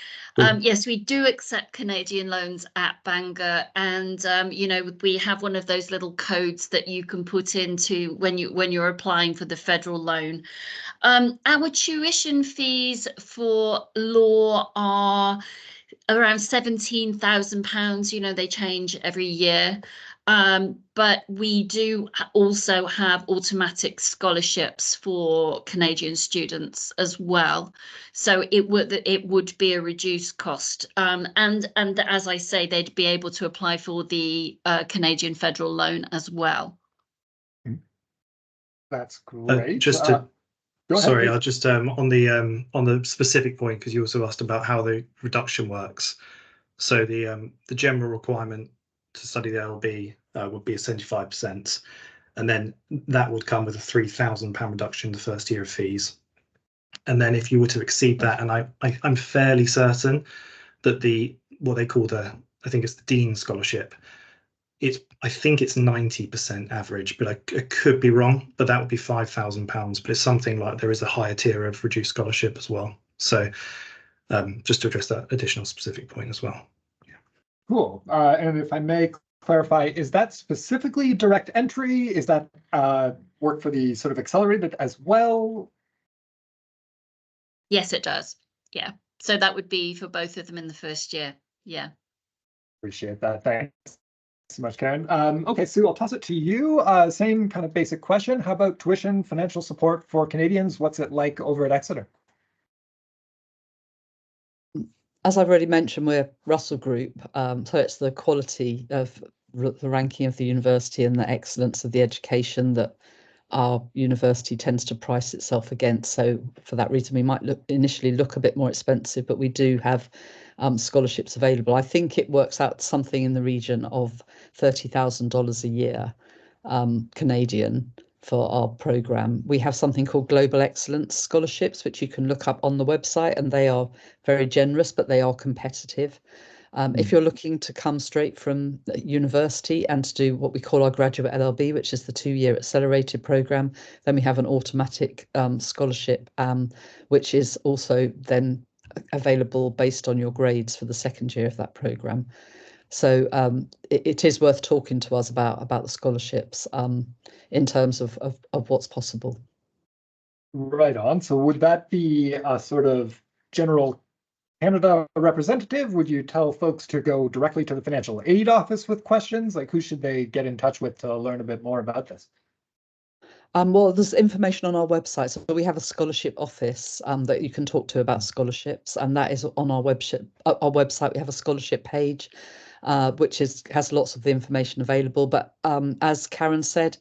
Speaker 5: Yes, we do accept Canadian loans at Bangor, and we have one of those little codes that you can put into when you're applying for the federal loan. Our tuition fees for law are around £17,000. They change every year. But we do also have automatic scholarships for Canadian students as well. So it would be a reduced cost. And as I say, they'd be able to apply for the Canadian federal loan as well.
Speaker 1: That's great.
Speaker 2: Sorry, I'll just on the specific point, because you also asked about how the reduction works. So the general requirement to study the LLB would be a 75%, and then that would come with a £3,000 reduction in the first year of fees. And then if you were to exceed that, and I'm fairly certain that what they call I think it's the Dean Scholarship, I think it's 90% average, but I could be wrong, but that would be £5,000. But it's something like, there is a higher tier of reduced scholarship as well. So just to address that additional specific point as well.
Speaker 1: Cool. And if I may clarify, is that specifically direct entry? Is that work for the sort of accelerated as well?
Speaker 5: Yes, it does. Yeah. So that would be for both of them in the first year. Yeah.
Speaker 1: Appreciate that. Thanks so much, Karen. Okay, Sue, I'll toss it to you. Same kind of basic question. How about tuition, financial support for Canadians? What's it like over at Exeter?
Speaker 4: As I've already mentioned, we're Russell Group, so it's the quality of the ranking of the university and the excellence of the education that our university tends to price itself against. So for that reason, we might initially look a bit more expensive, but we do have scholarships available. I think it works out something in the region of $30,000 a year Canadian for our program. We have something called Global Excellence Scholarships, which you can look up on the website, and they are very generous, but they are competitive. If you're looking to come straight from university and to do what we call our graduate LLB, which is the 2-year accelerated program, then we have an automatic scholarship, which is also then available based on your grades for the second year of that program. So it is worth talking to us about the scholarships in terms of what's possible.
Speaker 1: Right on. So would that be a sort of general Canada representative? Would you tell folks to go directly to the financial aid office with questions? Like, who should they get in touch with to learn a bit more about this?
Speaker 4: Well, there's information on our website. So we have a scholarship office that you can talk to about scholarships, and that is on our website. We have a scholarship page, which has lots of the information available. But as Karen said,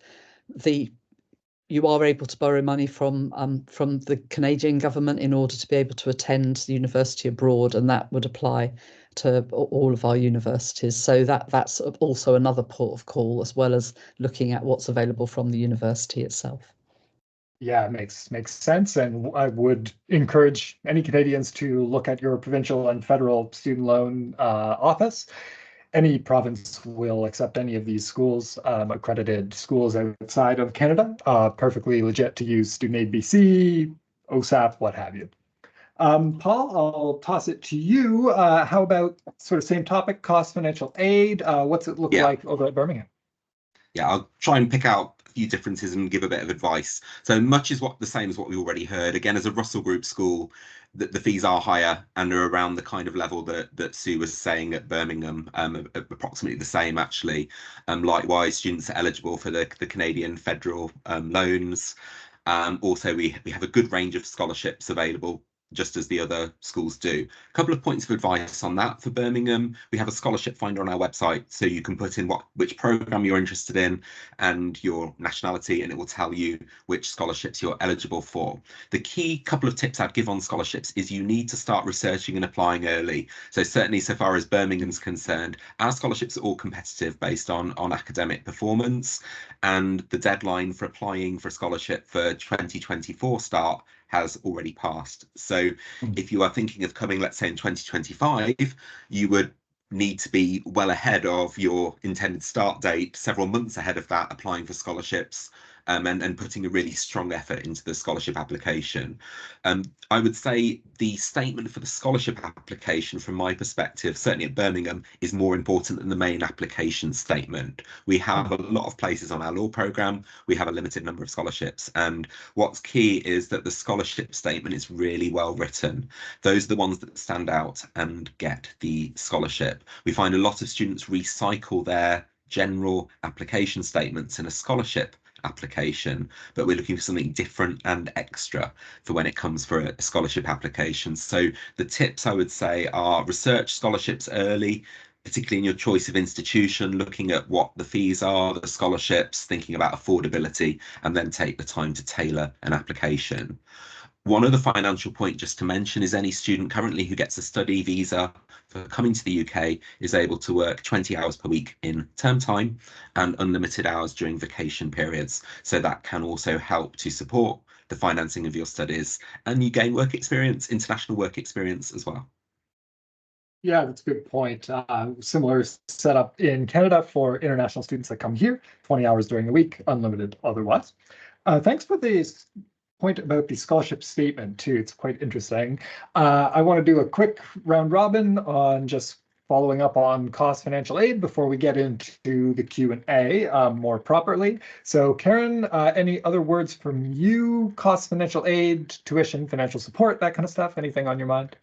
Speaker 4: you are able to borrow money from the Canadian government in order to be able to attend the university abroad, and that would apply to all of our universities. So that's also another port of call, as well as looking at what's available from the university itself.
Speaker 1: Yeah, makes sense. And I would encourage any Canadians to look at your provincial and federal student loan office. Any province will accept any of these schools, accredited schools outside of Canada. Perfectly legit to use Student Aid BC, OSAP, what have you. Paul, I'll toss it to you. How about sort of same topic, cost financial aid? What's it look like over at Birmingham?
Speaker 3: Yeah, I'll try and pick out a few differences and give a bit of advice. So much is the same as what we already heard. Again, as a Russell Group school, the fees are higher and are around the kind of level that Sue was saying at Birmingham, approximately the same actually. Likewise, students are eligible for the Canadian federal loans. Also, we have a good range of scholarships available, just as the other schools do. A couple of points of advice on that. For Birmingham, we have a scholarship finder on our website, so you can put in which program you're interested in and your nationality, and it will tell you which scholarships you're eligible for. The key couple of tips I'd give on scholarships is you need to start researching and applying early. So certainly so far as Birmingham's concerned, our scholarships are all competitive based on academic performance, and the deadline for applying for a scholarship for 2024 start has already passed. So if you are thinking of coming, let's say in 2025, you would need to be well ahead of your intended start date, several months ahead of that, applying for scholarships and putting a really strong effort into the scholarship application. I would say the statement for the scholarship application, from my perspective, certainly at Birmingham, is more important than the main application statement. We have a lot of places on our law programme, we have a limited number of scholarships, and what's key is that the scholarship statement is really well written. Those are the ones that stand out and get the scholarship. We find a lot of students recycle their general application statements in a scholarship application, but we're looking for something different and extra for when it comes for a scholarship application. So the tips I would say are research scholarships early, particularly in your choice of institution, looking at what the fees are, the scholarships, thinking about affordability, and then take the time to tailor an application. One other financial point just to mention is any student currently who gets a study visa for coming to the UK is able to work 20 hours per week in term time and unlimited hours during vacation periods. So that can also help to support the financing of your studies, and you gain work experience, international work experience as well.
Speaker 1: Yeah, that's a good point. Similar setup in Canada for international students that come here, 20 hours during the week, unlimited otherwise. Thanks for this point about the scholarship statement too. It's quite interesting. I want to do a quick round robin on just following up on cost financial aid before we get into the Q&A more properly. So Karen, any other words from you? Cost financial aid, tuition, financial support, that kind of stuff? Anything on your mind?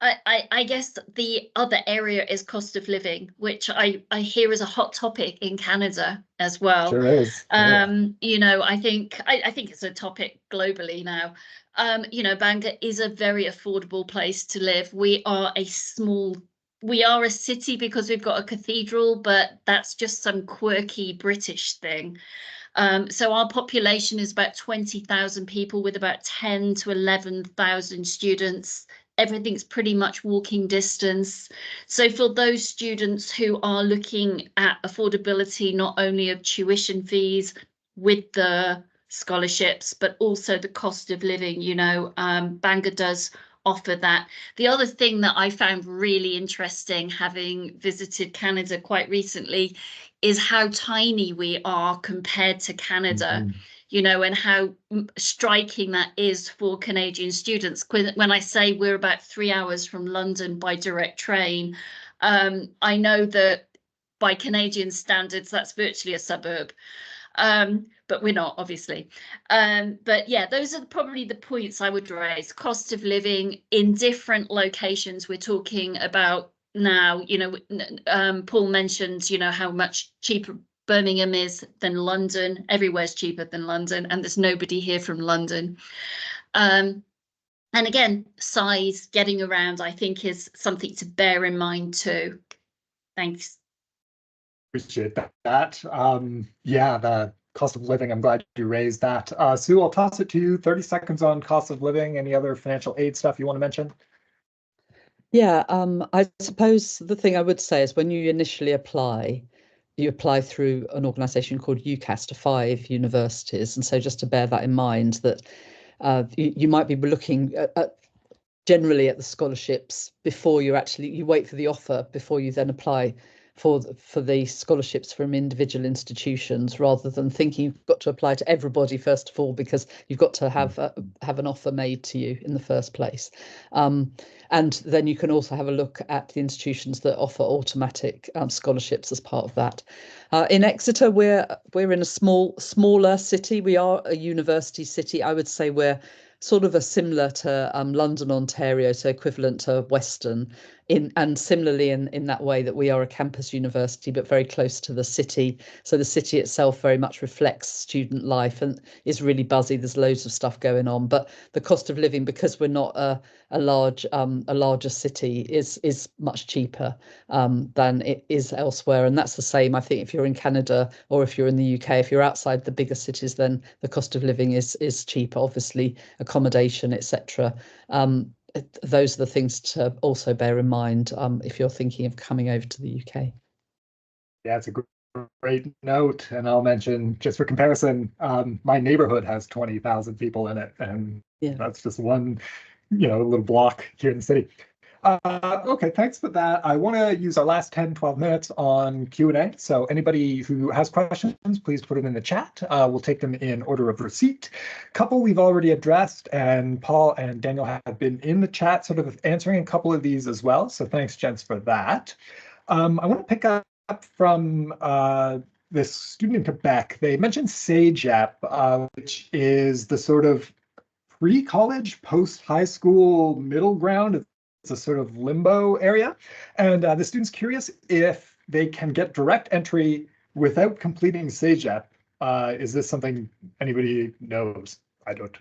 Speaker 5: I guess the other area is cost of living, which I hear is a hot topic in Canada as well.
Speaker 1: Sure is.
Speaker 5: You know, I think it's a topic globally now. You know, Bangor is a very affordable place to live. We are a city because we've got a cathedral, but that's just some quirky British thing. So our population is about 20,000 people with about 10 to 11,000 students. Everything's pretty much walking distance. So for those students who are looking at affordability, not only of tuition fees with the scholarships, but also the cost of living, you know, Bangor does offer that. The other thing that I found really interesting, having visited Canada quite recently, is how tiny we are compared to Canada. You know, and how striking that is for Canadian students. When I say we're about 3 hours from London by direct train, I know that by Canadian standards, that's virtually a suburb. But we're not, obviously. But yeah, those are probably the points I would raise. Cost of living in different locations. We're talking about now, you know, Paul mentioned, you know, how much cheaper Birmingham is than London. Everywhere's cheaper than London, and there's nobody here from London. And again, size, getting around, I think is something to bear in mind too. Thanks.
Speaker 1: Appreciate that. Yeah, the cost of living, I'm glad you raised that. Sue, I'll toss it to you. 30 seconds on cost of living. Any other financial aid stuff you want to mention?
Speaker 4: Yeah, I suppose the thing I would say is when you initially apply, you apply through an organisation called UCAS to 5 universities. And so just to bear that in mind, that you might be looking at generally at the scholarships before you wait for the offer before you then apply for the scholarships from individual institutions, rather than thinking you've got to apply to everybody first of all, because you've got to have an offer made to you in the first place. And then you can also have a look at the institutions that offer automatic scholarships as part of that. In Exeter, we're in a smaller city. We are a university city. I would say we're sort of similar to London, Ontario, so equivalent to Weston, and similarly in that way that we are a campus university, but very close to the city. So the city itself very much reflects student life and is really buzzy. There's loads of stuff going on, but the cost of living, because we're not a larger city, is much cheaper than it is elsewhere. And that's the same, I think, if you're in Canada or if you're in the UK. If you're outside the bigger cities, then the cost of living is cheaper, obviously, accommodation, etc. Those are the things to also bear in mind if you're thinking of coming over to the UK.
Speaker 1: Yeah, it's a great note. And I'll mention, just for comparison, my neighborhood has 20,000 people in it. And that's just one, little block here in the city. Okay, thanks for that. I want to use our last 10, 12 minutes on Q&A. So anybody who has questions, please put them in the chat. We'll take them in order of receipt. A couple we've already addressed, and Paul and Daniel have been in the chat sort of answering a couple of these as well. So thanks, gents, for that. I want to pick up from this student in Quebec. They mentioned CEGEP, which is the sort of pre-college, post-high school middle ground. It's a sort of limbo area. And the student's curious if they can get direct entry without completing CEGEP. Is this something anybody knows? I don't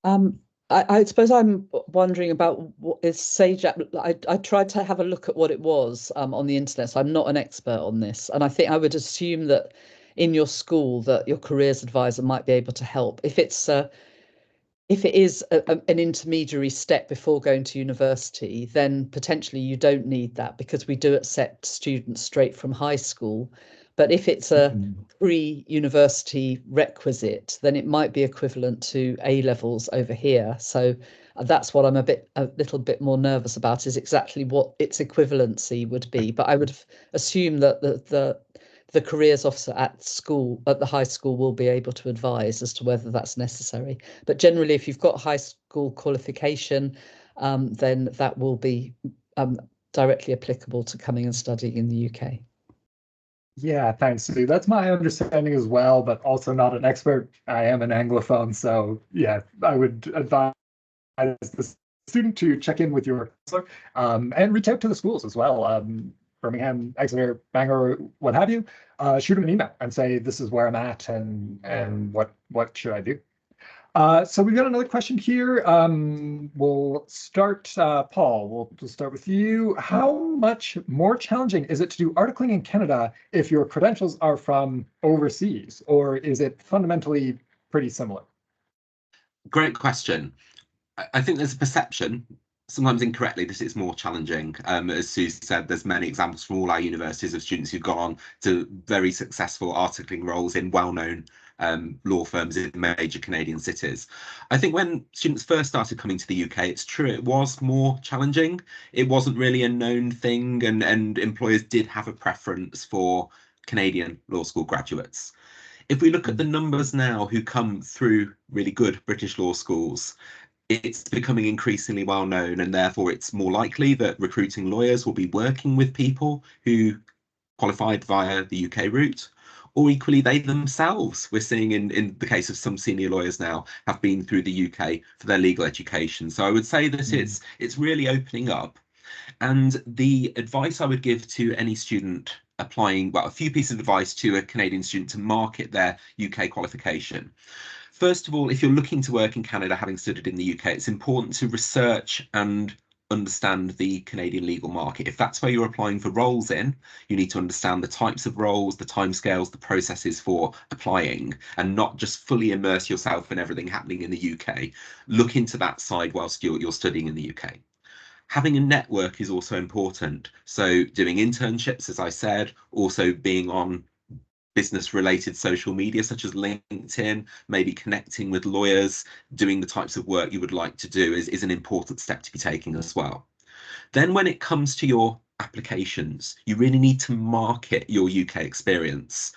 Speaker 1: know.
Speaker 4: I suppose I'm wondering about what is CEGEP. I tried to have a look at what it was on the internet, so I'm not an expert on this. And I think I would assume that in your school that your careers advisor might be able to help. If it is an intermediary step before going to university, then potentially you don't need that, because we do accept students straight from high school. But if it's a pre-university requisite, then it might be equivalent to A-levels over here. So that's what I'm a little bit more nervous about, is exactly what its equivalency would be. But I would assume that the the careers officer at school, at the high school, will be able to advise as to whether that's necessary. But generally, if you've got high school qualification, then that will be directly applicable to coming and studying in the UK.
Speaker 1: Yeah, thanks, Sue. That's my understanding as well, but also not an expert. I am an Anglophone, so yeah, I would advise the student to check in with your counselor and reach out to the schools as well. Birmingham, Exeter, Bangor, what have you. Shoot them an email and say, this is where I'm at and what should I do? So we've got another question here. We'll start, Paul, we'll start with you. How much more challenging is it to do articling in Canada if your credentials are from overseas, or is it fundamentally pretty similar?
Speaker 3: Great question. I think there's a perception, sometimes incorrectly, that it's more challenging. As Sue said, there's many examples from all our universities of students who've gone on to very successful articling roles in well-known law firms in major Canadian cities. I think when students first started coming to the UK, it's true, it was more challenging. It wasn't really a known thing, and employers did have a preference for Canadian law school graduates. If we look at the numbers now who come through really good British law schools, it's becoming increasingly well known, and therefore it's more likely that recruiting lawyers will be working with people who qualified via the UK route, or equally they themselves, we're seeing in the case of some senior lawyers now, have been through the UK for their legal education. So I would say that it's really opening up. And the advice I would give to any student applying, well, a few pieces of advice to a Canadian student to market their UK qualification. First of all, if you're looking to work in Canada, having studied in the UK, it's important to research and understand the Canadian legal market. If that's where you're applying for roles in, you need to understand the types of roles, the timescales, the processes for applying, and not just fully immerse yourself in everything happening in the UK. Look into that side whilst you're studying in the UK. Having a network is also important. So doing internships, as I said, also being on business-related social media such as LinkedIn, maybe connecting with lawyers, doing the types of work you would like to do is an important step to be taking as well. Then when it comes to your applications, you really need to market your UK experience.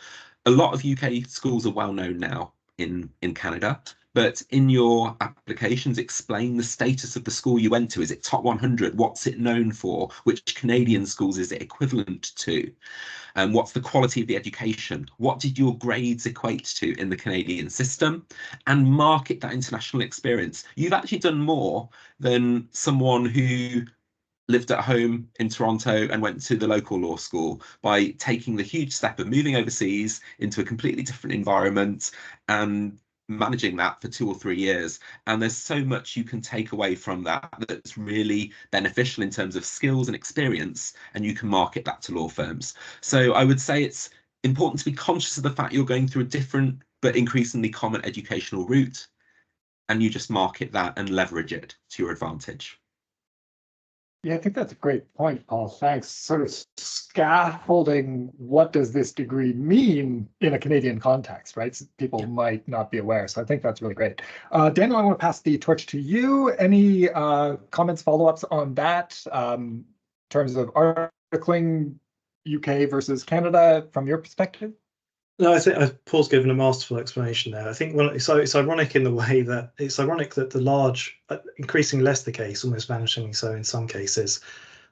Speaker 3: A lot of UK schools are well known now in Canada, but in your applications, explain the status of the school you went to. Is it top 100? What's it known for? Which Canadian schools is it equivalent to? What's the quality of the education? What did your grades equate to in the Canadian system? And market that international experience. You've actually done more than someone who lived at home in Toronto and went to the local law school by taking the huge step of moving overseas into a completely different environment and managing that for 2 or 3 years. And there's so much you can take away from that that's really beneficial in terms of skills and experience, and you can market that to law firms. So I would say it's important to be conscious of the fact you're going through a different but increasingly common educational route, and you just market that and leverage it to your advantage.
Speaker 1: Yeah, I think that's a great point, Paul. Thanks. Sort of scaffolding, what does this degree mean in a Canadian context, right? So people might not be aware. So I think that's really great. Daniel, I want to pass the torch to you. Any comments, follow-ups on that in terms of articling UK versus Canada from your perspective?
Speaker 2: No, I think Paul's given a masterful explanation there. I think it's ironic in the way that the large, increasingly less the case, almost vanishingly so in some cases,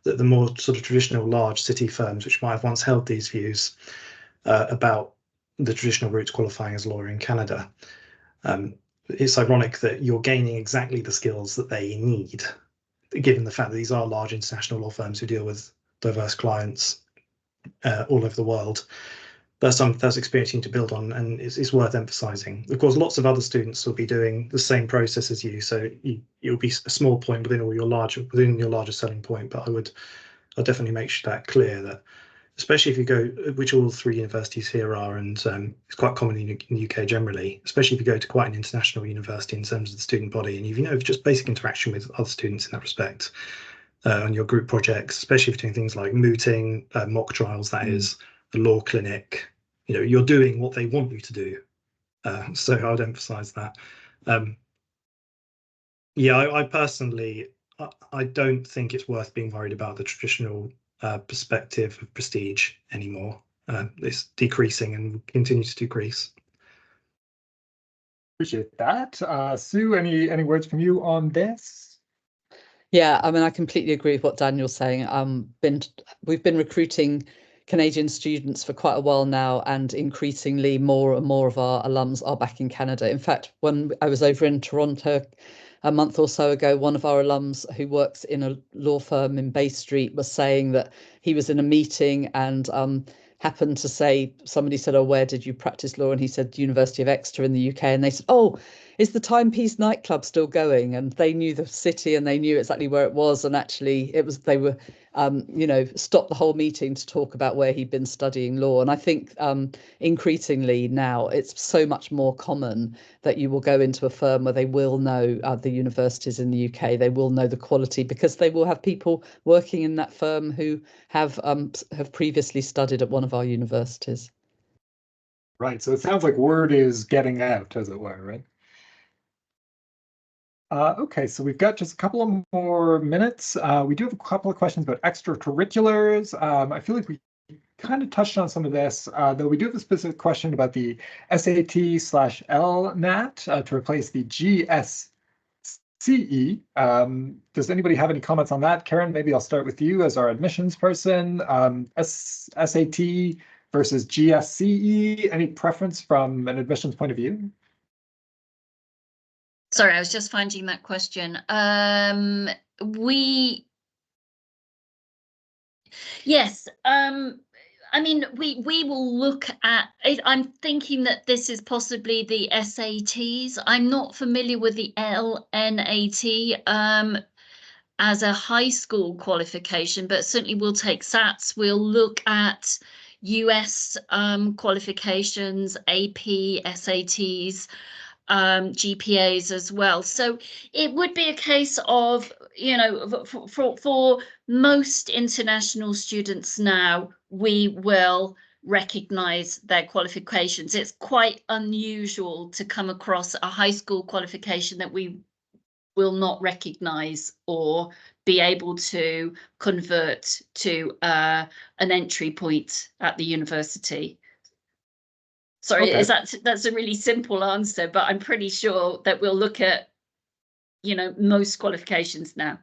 Speaker 2: that the more sort of traditional large city firms, which might have once held these views about the traditional route to qualifying as a lawyer in Canada, it's ironic that you're gaining exactly the skills that they need, given the fact that these are large international law firms who deal with diverse clients all over the world. That's experience you need to build on, and it's worth emphasising. Of course, lots of other students will be doing the same process as you, so you'll be a small point within your larger selling point. But I'll definitely make that clear that, especially if you go, which all 3 universities here are, and it's quite common in the UK generally, especially if you go to quite an international university in terms of the student body, and you've just basic interaction with other students in that respect on your group projects, especially if you're doing things like mooting, mock trials, that is, the law clinic. You're doing what they want you to do. So I would emphasize that. I personally, I don't think it's worth being worried about the traditional perspective of prestige anymore. it's decreasing and will continue to decrease.
Speaker 1: Appreciate that. Sue, any words from you on this?
Speaker 4: Yeah, I mean, I completely agree with what Daniel's saying. We've been recruiting Canadian students for quite a while now, and increasingly more and more of our alums are back in Canada. In fact, when I was over in Toronto a month or so ago, one of our alums who works in a law firm in Bay Street was saying that he was in a meeting and happened to say, somebody said, "Oh, where did you practice law?" And he said, "University of Exeter in the UK." And they said, "Oh, is the Timepiece nightclub still going?" And they knew the city and they knew exactly where it was. And actually it was, they were, stopped the whole meeting to talk about where he'd been studying law. And I think increasingly now it's so much more common that you will go into a firm where they will know the universities in the UK, they will know the quality, because they will have people working in that firm who have previously studied at one of our universities.
Speaker 1: Right, so it sounds like word is getting out, as it were, right? Okay, so we've got just a couple of more minutes. We do have a couple of questions about extracurriculars. I feel like we kind of touched on some of this, though we do have a specific question about the SAT/LNAT to replace the GSCE. Does anybody have any comments on that? Karen, maybe I'll start with you as our admissions person. SAT versus GSCE, any preference from an admissions point of view?
Speaker 5: Sorry, I was just finding that question. Yes. I mean, we will look at it. I'm thinking that this is possibly the SATs. I'm not familiar with the LNAT as a high school qualification, but certainly we'll take SATs. We'll look at US qualifications, AP, SATs, GPAs as well. So it would be a case of, for most international students now, we will recognize their qualifications. It's quite unusual to come across a high school qualification that we will not recognize or be able to convert to an entry point at the university. Sorry,
Speaker 1: Okay.
Speaker 5: That's a really simple answer, but I'm pretty sure that we'll look at, most qualifications now.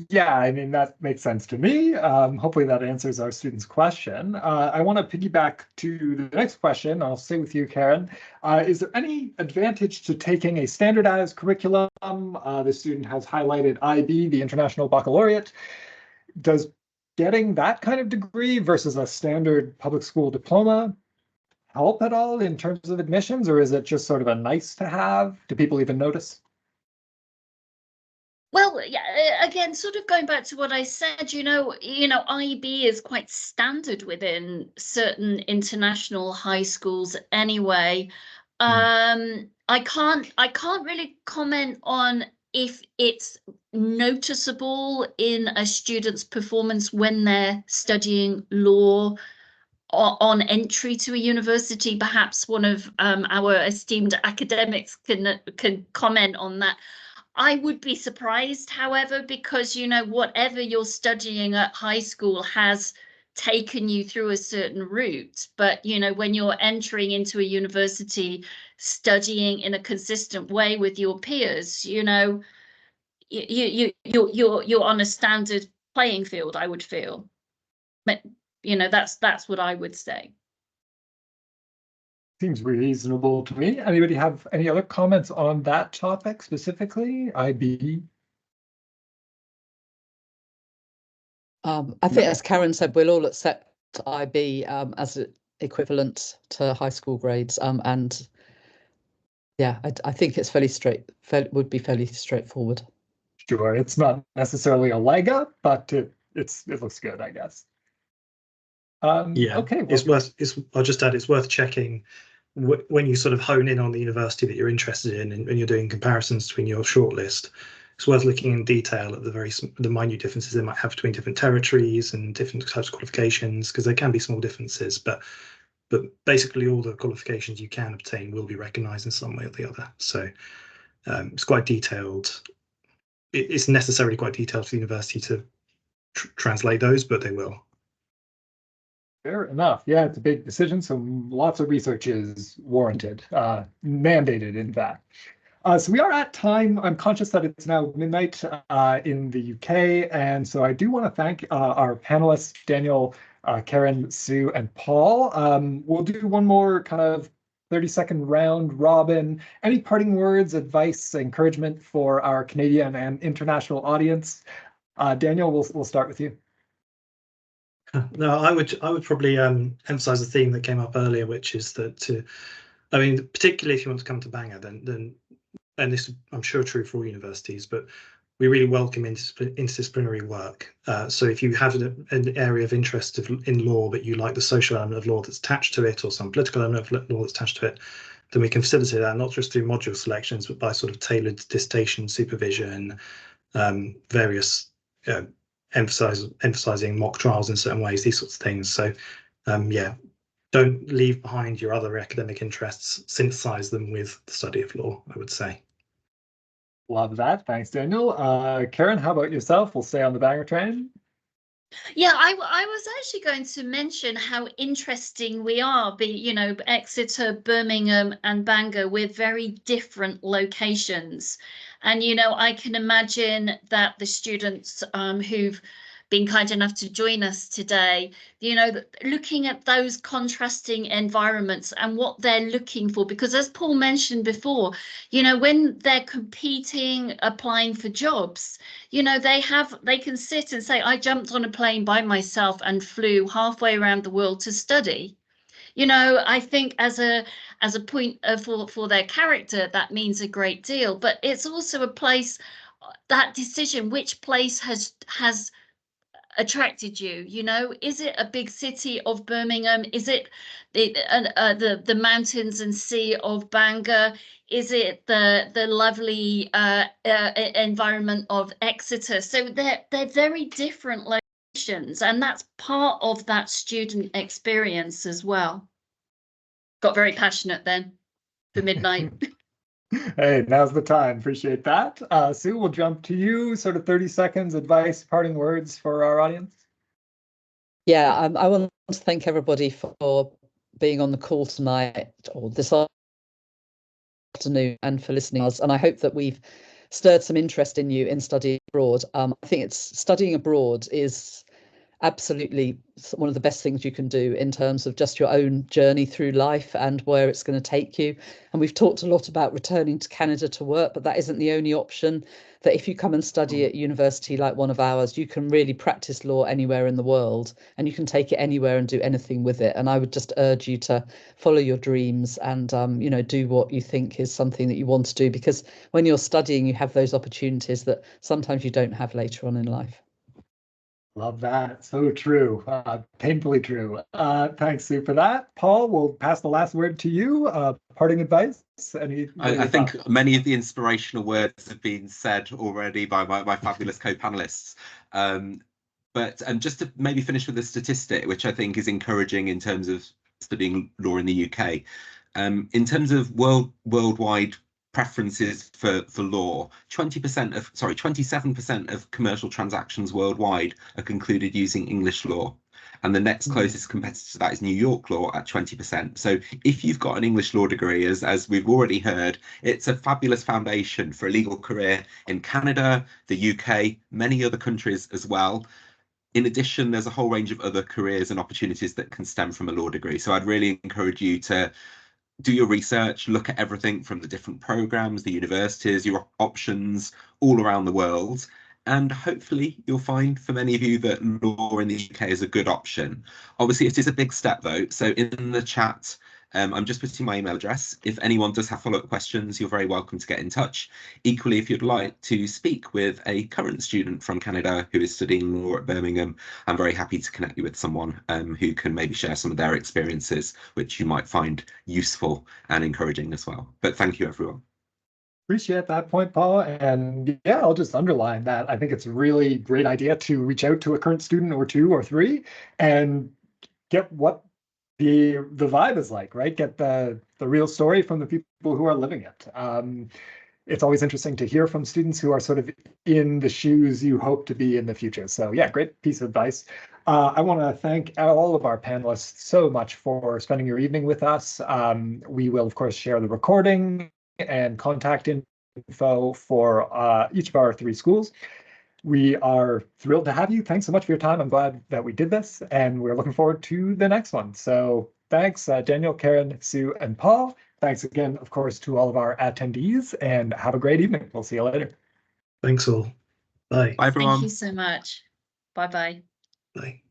Speaker 1: Yeah, I mean, that makes sense to me. Hopefully that answers our student's question. I want to piggyback to the next question. I'll stay with you, Karen. Is there any advantage to taking a standardized curriculum? The student has highlighted IB, the International Baccalaureate. Does getting that kind of degree versus a standard public school diploma help at all in terms of admissions, or is it just sort of a nice to have? Do people even notice?
Speaker 5: Well, yeah, again, sort of going back to what I said, IB is quite standard within certain international high schools anyway. I can't really comment on if it's noticeable in a student's performance when they're studying law on entry to a university. Perhaps one of our esteemed academics can comment on that. I would be surprised, however, because, whatever you're studying at high school has taken you through a certain route. But, when you're entering into a university, studying in a consistent way with your peers, you're on a standard playing field, I would feel. But, that's what I would say.
Speaker 1: Seems reasonable to me. Anybody have any other comments on that topic specifically? IB?
Speaker 4: I think, as Karen said, we'll all accept IB as equivalent to high school grades. And yeah, I think it's would be fairly straightforward.
Speaker 1: Sure, it's not necessarily a leg up, but it looks good, I guess.
Speaker 2: Yeah,
Speaker 1: okay. Well,
Speaker 2: I'll just add, it's worth checking when you sort of hone in on the university that you're interested in, and when you're doing comparisons between your shortlist. It's worth looking in detail at the minute differences they might have between different territories and different types of qualifications, because there can be small differences, but basically all the qualifications you can obtain will be recognised in some way or the other. So it's quite detailed. It's necessarily quite detailed for the university to translate those, but they will.
Speaker 1: Fair enough. Yeah, it's a big decision, so lots of research is warranted, mandated in fact. So we are at time. I'm conscious that it's now midnight in the UK, and so I do want to thank our panelists, Daniel, Karen, Sue, and Paul. We'll do one more kind of 30-second round robin. Any parting words, advice, encouragement for our Canadian and international audience? Daniel, we'll start with you.
Speaker 2: No, I would probably emphasize the theme that came up earlier, which is that I mean, particularly if you want to come to Bangor, then and this I'm sure true for all universities, but we really welcome interdisciplinary work. So if you have an area of interest in law, but you like the social element of law that's attached to it, or some political element of law that's attached to it, then we can facilitate that not just through module selections, but by sort of tailored dissertation supervision, various emphasizing mock trials in certain ways, these sorts of things. So yeah, don't leave behind your other academic interests, synthesize them with the study of law, I would say.
Speaker 1: Love that. Thanks, Daniel. Karen, how about yourself? We'll stay on the Bangor train.
Speaker 5: Yeah, I was actually going to mention how interesting we are. Exeter, Birmingham, and Bangor, we're very different locations. And, I can imagine that the students who've been kind enough to join us today, looking at those contrasting environments and what they're looking for, because as Paul mentioned before, when they're competing, applying for jobs, they can sit and say, I jumped on a plane by myself and flew halfway around the world to study. I think as a point for their character, that means a great deal. But it's also a place, that decision, which place has attracted you? Is it a big city of Birmingham? Is it the mountains and sea of Bangor? Is it the lovely environment of Exeter? So they're very different locations, and that's part of that student experience as well. Got very passionate then for midnight.
Speaker 1: Hey, now's the time. Appreciate that. Sue, we'll jump to you. Sort of 30 seconds, advice, parting words for our audience.
Speaker 4: Yeah, I want to thank everybody for being on the call tonight or this afternoon, and for listening to us. And I hope that we've stirred some interest in you in studying abroad. I think studying abroad is absolutely one of the best things you can do in terms of just your own journey through life and where it's going to take you. And we've talked a lot about returning to Canada to work, but that isn't the only option. That if you come and study at university like one of ours, you can really practice law anywhere in the world, and you can take it anywhere and do anything with it. And I would just urge you to follow your dreams and do what you think is something that you want to do, because when you're studying, you have those opportunities that sometimes you don't have later on in life.
Speaker 1: Love that. So true. Painfully true. Thanks, Sue, for that. Paul, we'll pass the last word to you. Parting advice?
Speaker 3: I think many of the inspirational words have been said already by my fabulous co-panelists. But just to maybe finish with a statistic, which I think is encouraging in terms of studying law in the UK. In terms of worldwide preferences for law, 27% of commercial transactions worldwide are concluded using English law, and the next closest competitor to that is New York law at 20%. So if you've got an English law degree, as we've already heard, it's a fabulous foundation for a legal career in Canada, the UK, many other countries as well. In addition, there's a whole range of other careers and opportunities that can stem from a law degree. So I'd really encourage you to do your research, look at everything from the different programs, the universities, your options all around the world. And hopefully you'll find for many of you that law in the UK is a good option. Obviously, it is a big step though. So in the chat, I'm just putting my email address. If anyone does have follow-up questions, you're very welcome to get in touch. Equally, if you'd like to speak with a current student from Canada who is studying law at Birmingham, I'm very happy to connect you with someone who can maybe share some of their experiences, which you might find useful and encouraging as well. But thank you, everyone.
Speaker 1: Appreciate that point, Paul. And yeah, I'll just underline that. I think it's a really great idea to reach out to a current student or two or three and get what the vibe is like, right? Get the real story from the people who are living it. it's always interesting to hear from students who are sort of in the shoes you hope to be in the future. So yeah, great piece of advice. I want to thank all of our panelists so much for spending your evening with us. We will, of course, share the recording and contact info for each of our 3 schools. We are thrilled to have you. Thanks so much for your time. I'm glad that we did this, and we're looking forward to the next one. So thanks, Daniel, Karen, Sue, and Paul. Thanks again, of course, to all of our attendees, and have a great evening. We'll see you later.
Speaker 2: Thanks all. Bye.
Speaker 3: Bye, everyone.
Speaker 5: Thank you so much. Bye-bye.
Speaker 2: Bye.